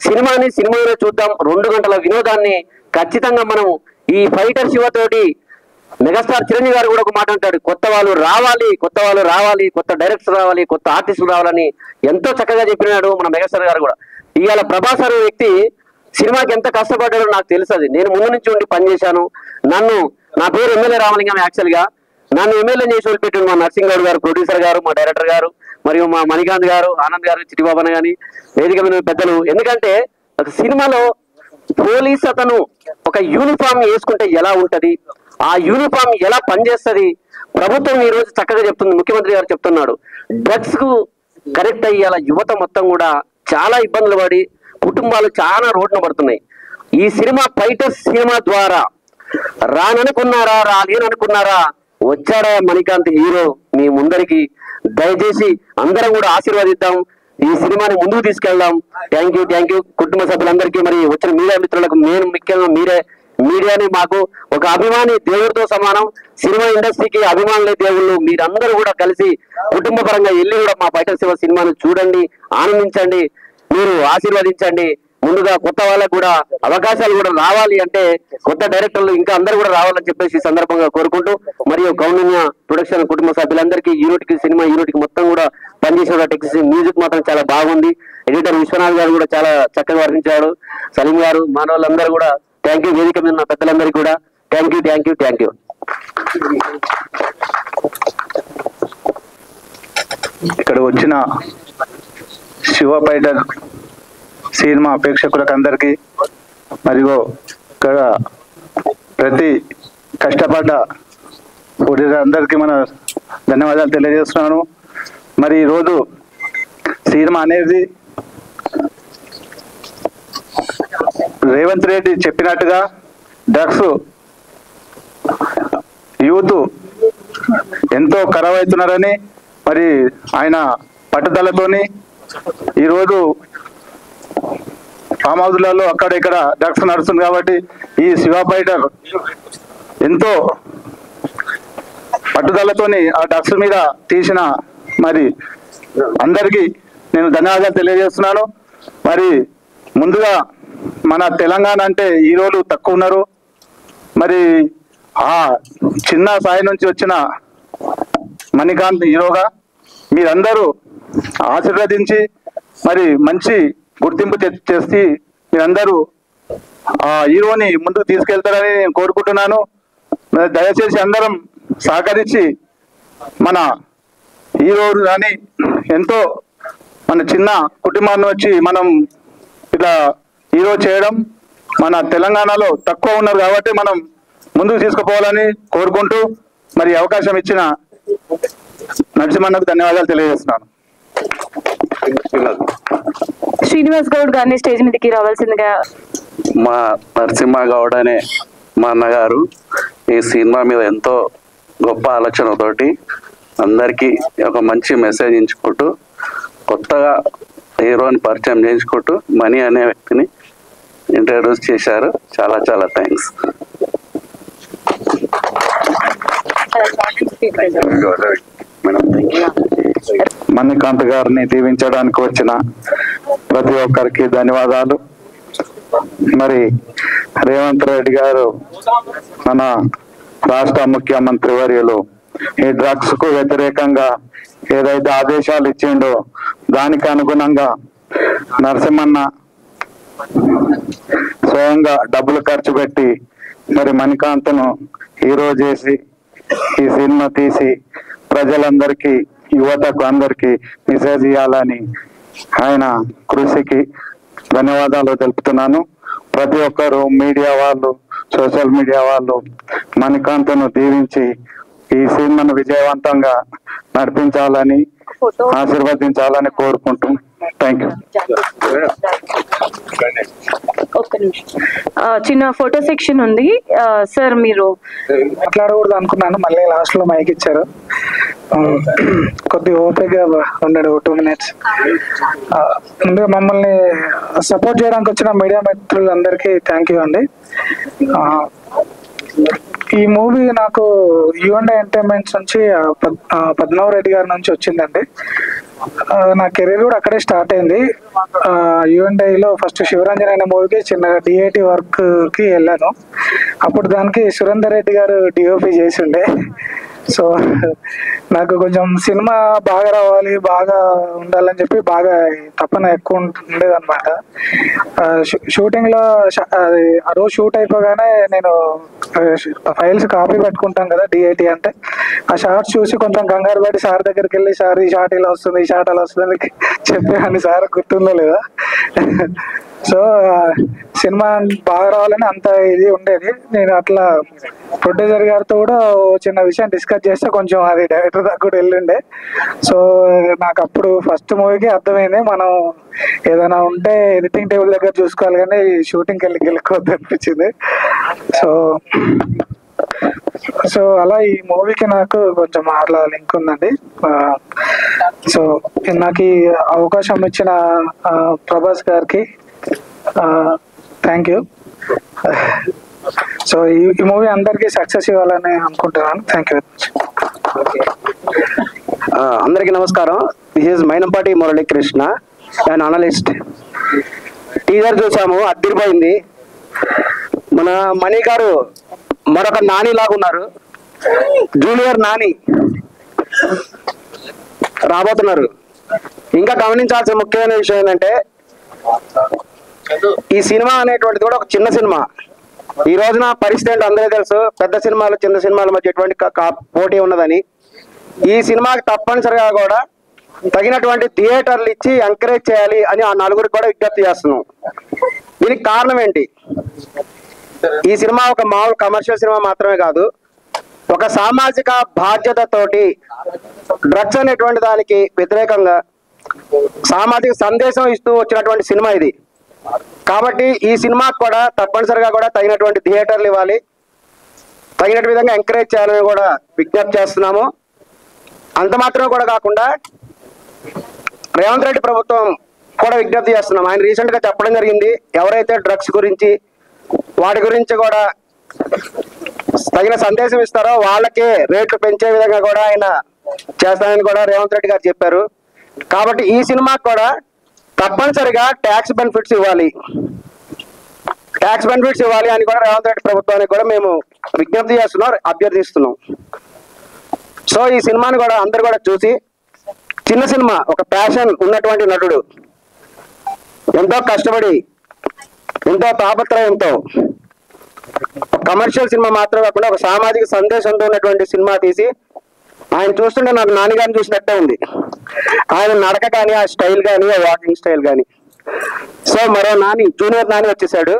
సినిమాలో చూద్దాం. 2 గంటల వినోదాన్ని ఖచ్చితంగా మనం ఈ ఫైటర్ శివతోటి మెగాస్టార్ చిరంజీవి గారు కూడా ఒక మాట అంటాడు, కొత్త వాళ్ళు రావాలి, కొత్త డైరెక్టర్ రావాలి, కొత్త ఆర్టిస్టులు రావాలని ఎంతో చక్కగా చెప్పినాడు మన మెగాస్టార్ గారు కూడా. ఇవాళ ప్రభాస్ అనే వ్యక్తి సినిమాకి ఎంత కష్టపడ్డాడో నాకు తెలుసు. నేను ముందు నుంచి ఉండి పనిచేశాను. నా పేరు ఎమ్మెల్యే రామలింగం. యాక్చువల్ గా నన్ను ఎమ్మెల్యే చేసి వదిలిపెట్టాడు మా నర్సింగ్ గౌడ్ గారు, ప్రొడ్యూసర్ గారు, మా డైరెక్టర్ గారు, మరియు మా మణికాంత్ గారు, ఆనంద్ గారు, చిట్టిబాబన్న గాని, వేదిక మీద పెద్దలు. ఎందుకంటే ఒక సినిమాలో పోలీస్ అతను ఒక యూనిఫామ్ వేసుకుంటే ఎలా ఉంటది, ఆ యూనిఫామ్ ఎలా పనిచేస్తుంది, ప్రభుత్వం ఈ రోజు చక్కగా చెప్తుంది, ముఖ్యమంత్రి గారు చెప్తున్నాడు. డ్రగ్స్ కు కరెక్ట్ అయ్యేలా యువత మొత్తం కూడా చాలా ఇబ్బందులు పడి కుటుంబాలు చాలా రోడ్డున పడుతున్నాయి. ఈ సినిమా ఫైటర్స్ సినిమా ద్వారా రాలేననుకున్నారా, వచ్చాడా మణికాంత్ హీరో మీ ముందరికి. దయచేసి అందరం కూడా ఆశీర్వదిద్దాం, ఈ సినిమాని ముందుకు తీసుకెళ్దాం. Thank you. కుటుంబ సభ్యులందరికీ, మరి వచ్చిన మీడియా మిత్రులకు నేను ముఖ్యంగా మీడియాని మాకు ఒక అభిమాని దేవుడితో సమానం. సినిమా ఇండస్ట్రీకి అభిమానులే దేవుళ్ళు. మీరందరూ కూడా కలిసి కుటుంబ పరంగా వెళ్ళి కూడా మా ఫైటర్ శివ సినిమాను చూడండి, ఆనందించండి, మీరు ఆశీర్వదించండి. ముందుగా కొత్త వాళ్ళకు కూడా అవకాశాలు కూడా రావాలి అంటే కొత్త డైరెక్టర్లు ఇంకా అందరూ కూడా రావాలని చెప్పేసి సందర్భంగా కోరుకుంటూ, మరియు కౌండిన్య ప్రొడక్షన్ కుటుంబ సభ్యులందరికీ, యూనిట్ కి, సినిమా యూనిట్ కి మొత్తం కూడా పనిచేసిన టెక్నీషియన్, మ్యూజిక్ మాత్రం చాలా బాగుంది. ఎడిటర్ విశ్వనాథ్ గారు కూడా చాలా చక్కగా వర్ణించాడు. సలీం గారు, మానవులందరూ కూడా థ్యాంక్ యూ. వేదిక మీద ఉన్న పెద్దలందరికీ కూడా thank you, thank you, thank you. ఇక్కడ వచ్చిన శివ ఫైటర్ సినిమా ప్రేక్షకులకు అందరికీ, మరియు ఇక్కడ ప్రతి కష్టపడ్డ అందరికీ మన ధన్యవాదాలు తెలియజేస్తున్నాను. మరి ఈరోజు సినిమా అనేది రేవంత్ రెడ్డి చెప్పినట్టుగా డ్రగ్స్ యూత్ ఎంతో ఖరాబ్ అవుతున్నారని, మరి ఆయన పట్టుదలతోని ఈరోజు ఫామ్ హౌస్లలో అక్కడ ఇక్కడ డ్రగ్స్ నడుస్తుంది. కాబట్టి ఈ శివ ఫైటర్ ఎంతో పట్టుదలతోని ఆ డ్రగ్స్ మీద తీసిన మరి అందరికీ నేను ధన్యవాదాలు తెలియజేస్తున్నాను. మరి ముందుగా మన తెలంగాణ అంటే హీరోలు తక్కువ ఉన్నారు. మరి ఆ చిన్న స్థాయి నుంచి వచ్చిన మణికాంత్ హీరోగా మీరందరూ ఆశీర్వదించి మరి మంచి గుర్తింపు చేసి మీరందరూ ఆ హీరోని ముందుకు తీసుకెళ్తారని నేను కోరుకుంటున్నాను. దయచేసి అందరం సహకరించి మన హీరో కానీ ఎంతో మన చిన్న కుటుంబాన్ని వచ్చి మనం ఇలా హీరో చేయడం, మన తెలంగాణలో తక్కువ ఉన్నారు కాబట్టి మనం ముందుకు తీసుకుపోవాలని కోరుకుంటూ, మరి అవకాశం ఇచ్చిన నరసింహన్నకు ధన్యవాదాలు తెలియజేస్తున్నాను. శ్రీనివాస్ గౌడ్ గారిని స్టేజ్ మీదకి రావాల్సిందిగా. మా నరసింహ గౌడ్ అనే మా అన్నగారు ఈ సినిమా మీద ఎంతో గొప్ప ఆలోచనతోటి అందరికీ ఒక మంచి మెసేజ్ ఇచ్చుకుంటూ, కొత్తగా హీరోని పరిచయం చేయించుకుంటూ మణి అనే వ్యక్తిని ఇంట్రడ్యూస్ చేశారు. చాలా చాలా థ్యాంక్స్. మణికాంత్ గారిని దీవించడానికి వచ్చిన ప్రతి ఒక్కరికి ధన్యవాదాలు. మరి రేవంత్ రెడ్డి గారు మన రాష్ట్ర ముఖ్యమంత్రి వర్యులు ఈ డ్రగ్స్ కు వ్యతిరేకంగా ఏదైతే ఆదేశాలు ఇచ్చిండో దానికి అనుగుణంగా నరసింహన్న స్వయంగా డబ్బులు ఖర్చు పెట్టి మరి మణికాంత్ను హీరో చేసి ఈ సినిమా తీసి ప్రజలందరికీ, యువతకు అందరికీ మెసేజ్ ఇవ్వాలని ఆయన కృషికి ధన్యవాదాలు తెలుపుతున్నాను. ప్రతి ఒక్కరు మీడియా వాళ్ళు, సోషల్ మీడియా వాళ్ళు మణికాంత్ను దీవించి ఈ సినిమాను విజయవంతంగా నడిపించాలని, ఆశీర్వదించాలని కోరుకుంటూ థ్యాంక్ యూ. ఒక్క నిమిషం, చిన్న ఫోటో సెక్షన్ ఉంది సార్. మీరు మాట్లాడకూడదు అనుకున్నాను, మళ్ళీ లాస్ట్ లో మైక్ ఇచ్చారు. కొద్దిగా ఓపికగా ఉన్నాడు 2 minutes. ముందుగా మమ్మల్ని సపోర్ట్ చేయడానికి వచ్చిన మీడియా మిత్రులందరికీ థ్యాంక్ యూ అండి. ఈ మూవీ నాకు యుఎండే ఎంటర్టైన్మెంట్స్ నుంచి పద్మనాభ రెడ్డి గారి నుంచి వచ్చిందండి. నా కెరీర్ కూడా అక్కడే స్టార్ట్ అయింది. యుఎండేలో ఫస్ట్ శివరంజన్ అనే మూవీకి చిన్న డిఐటి వర్క్ కి వెళ్ళాను. అప్పుడు దానికి సురేందర్ రెడ్డి గారు డిఓపి చేసిండే. సో నాకు కొంచెం సినిమా బాగా రావాలి, బాగా ఉండాలని చెప్పి బాగా తపన ఎక్కువ ఉండేదన్నమాట. షూటింగ్ లో ఆ రోజు షూట్ అయిపోగానే నేను ఫైల్స్ కాపీ పెట్టుకుంటాం కదా డిఐటి అంటే, ఆ షార్ట్స్ చూసి కొంచెం కంగారు పడి సార్ దగ్గరికి వెళ్ళి, సార్ ఈ షార్ట్ ఇలా వస్తుంది, ఈ షార్ట్ అలా వస్తుంది చెప్పాను. సార్ గుర్తుందో లేదా. సో సినిమా బాగా రావాలని అంత ఇది ఉండేది. నేను అట్లా ప్రొడ్యూసర్ గారితో కూడా చిన్న విషయం డిస్కస్ చేస్తే కొంచెం అది డైరెక్టర్ దాకా కూడా వెళ్ళిండే. సో నాకు అప్పుడు ఫస్ట్ మూవీకి అర్థమైంది, మనం ఏదైనా ఉంటే ఎడిటింగ్ టేబుల్ దగ్గర చూసుకోవాలి కానీ షూటింగ్కి వెళ్ళిపోద్దు అనిపించింది. సో అలా ఈ మూవీకి నాకు కొంచెం అట్లా లింక్ ఉందండి. సో నాకు ఈ అవకాశం ఇచ్చిన ప్రభాస్ గారికి థ్యాంక్ యూ. సో ఈ మూవీ అందరికీ సక్సెస్ ఇవ్వాలని అనుకుంటున్నాను. Thank you very much. అందరికీ నమస్కారం. This is Mynampati Muralikrishna, and analyst. Teaser చూసాము, అద్దరిపోయింది. మన మణి గారు మరొక నాని లాగా ఉన్నారు, జూనియర్ నాని రాబోతున్నారు. ఇంకా గమనించాల్సిన ముఖ్యమైన విషయం ఏంటంటే, ఈ సినిమా అనేటువంటిది కూడా ఒక చిన్న సినిమా. ఈ రోజున పరిస్థితి ఏంటో అందరికీ తెలుసు. పెద్ద సినిమాలు చిన్న సినిమాల మధ్య ఎటువంటి పోటీ ఉన్నదని. ఈ సినిమాకి తప్పనిసరిగా కూడా తగినటువంటి థియేటర్లు ఇచ్చి ఎంకరేజ్ చేయాలి అని ఆ నలుగురికి కూడా విజ్ఞప్తి చేస్తున్నాం. దీనికి కారణం ఏంటి? ఈ సినిమా ఒక మామూలు కమర్షియల్ సినిమా మాత్రమే కాదు, ఒక సామాజిక బాధ్యతతోటి డ్రగ్స్ అనేటువంటి దానికి వ్యతిరేకంగా సామాజిక సందేశం ఇస్తూ వచ్చినటువంటి సినిమా ఇది. కాబట్టి ఈ సినిమాకు కూడా తప్పనిసరిగా కూడా తగినటువంటి థియేటర్లు ఇవ్వాలి, తగినట్టు విధంగా ఎంకరేజ్ చేయాలని కూడా విజ్ఞప్తి చేస్తున్నాము. అంత మాత్రమే కూడా కాకుండా రేవంత్ రెడ్డి ప్రభుత్వం కూడా విజ్ఞప్తి చేస్తున్నాం. ఆయన రీసెంట్ గా చెప్పడం జరిగింది, ఎవరైతే డ్రగ్స్ గురించి వాటి గురించి కూడా తగిన సందేశం ఇస్తారో వాళ్ళకే రేట్లు పెంచే విధంగా కూడా ఆయన చేస్తానని కూడా రేవంత్ రెడ్డి గారు చెప్పారు. కాబట్టి ఈ సినిమాకి కూడా తప్పనిసరిగా ట్యాక్స్ బెనిఫిట్స్ ఇవ్వాలి అని కూడా రేవంత్ రెడ్డి ప్రభుత్వానికి కూడా మేము విజ్ఞప్తి చేస్తున్నాం, అభ్యర్థిస్తున్నాం. సో ఈ సినిమాని కూడా అందరు కూడా చూసి, చిన్న సినిమా, ఒక ప్యాషన్ ఉన్నటువంటి నటుడు ఎంతో కష్టపడి ఎంతో తాపత్రయంతో కమర్షియల్ సినిమా మాత్రమే కాకుండా ఒక సామాజిక సందేశంతో ఉన్నటువంటి సినిమా తీసి, ఆయన చూస్తుంటే నాకు నాన్నగారిని చూసినట్టే ఉంది. ఆయన నడక కానీ, ఆ స్టైల్ కానీ, ఆ వాకింగ్ స్టైల్ కానీ. సో మరో నాని, జూనియర్ నాని వచ్చేసాడు.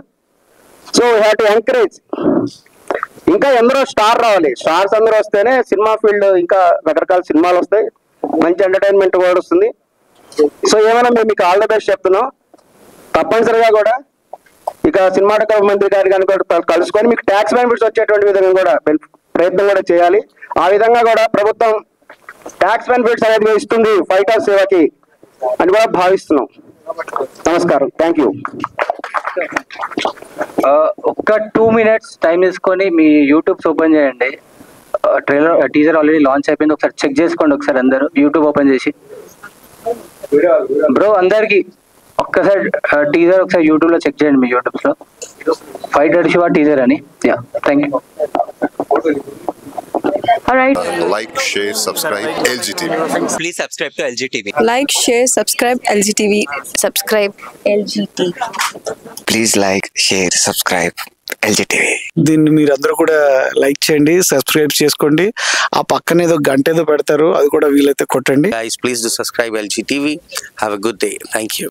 So we have to encourage. ఇంకా ఎందరో స్టార్ రావాలి. స్టార్స్ అందరూ వస్తేనే సినిమా ఫీల్డ్ ఇంకా రకరకాల సినిమాలు వస్తాయి, మంచి ఎంటర్టైన్మెంట్ కూడా వస్తుంది. సో ఏమైనా మేము మీకు ఆల్ ద బెస్ట్ చెప్తున్నాం. తప్పనిసరిగా కూడా ఇక సినిమాటోగ్రఫీ మంత్రి గారి కానీ కూడా కలుసుకొని మీకు ట్యాక్స్ బెనిఫిట్స్ వచ్చేటువంటి విధంగా కూడా ప్రయత్నం కూడా చేయాలి. ఆ విధంగా కూడా ప్రభుత్వం ట్యాక్స్ బెనిఫిట్స్ అనేది ఇస్తుంది ఫైటర్ సేవకి అని కూడా భావిస్తున్నాం. నమస్కారం, థ్యాంక్ యూ. ఒక్క 2 minutes టైం తీసుకొని మీ యూట్యూబ్స్ ఓపెన్ చేయండి. టీజర్ ఆల్రెడీ లాంచ్ అయిపోయింది, ఒకసారి చెక్ చేసుకోండి. ఒకసారి అందరూ యూట్యూబ్ ఓపెన్ చేసి, బ్రో అందరికి ఒక్కసారి టీజర్ ఒకసారి యూట్యూబ్ లో చెక్ చేయండి. మీ యూట్యూబ్స్ లో ఫైటర్ శివ టీజర్ అని. Yeah, thank you. Alright. Like, share, subscribe LGTV. Please subscribe to LGTV. Like, share, subscribe LGTV. Subscribe LGTV. Please like, share, subscribe LGTV. దీన్ని మీరందరూ కూడా లైక్ చేయండి, సబ్స్క్రైబ్ చేసుకోండి. ఆ పక్కన ఏదో గంట ఏదో పెడతారు, అది కూడా వీలైతే కొట్టండి. Guys, please do subscribe LGTV. Have a good day. Thank you.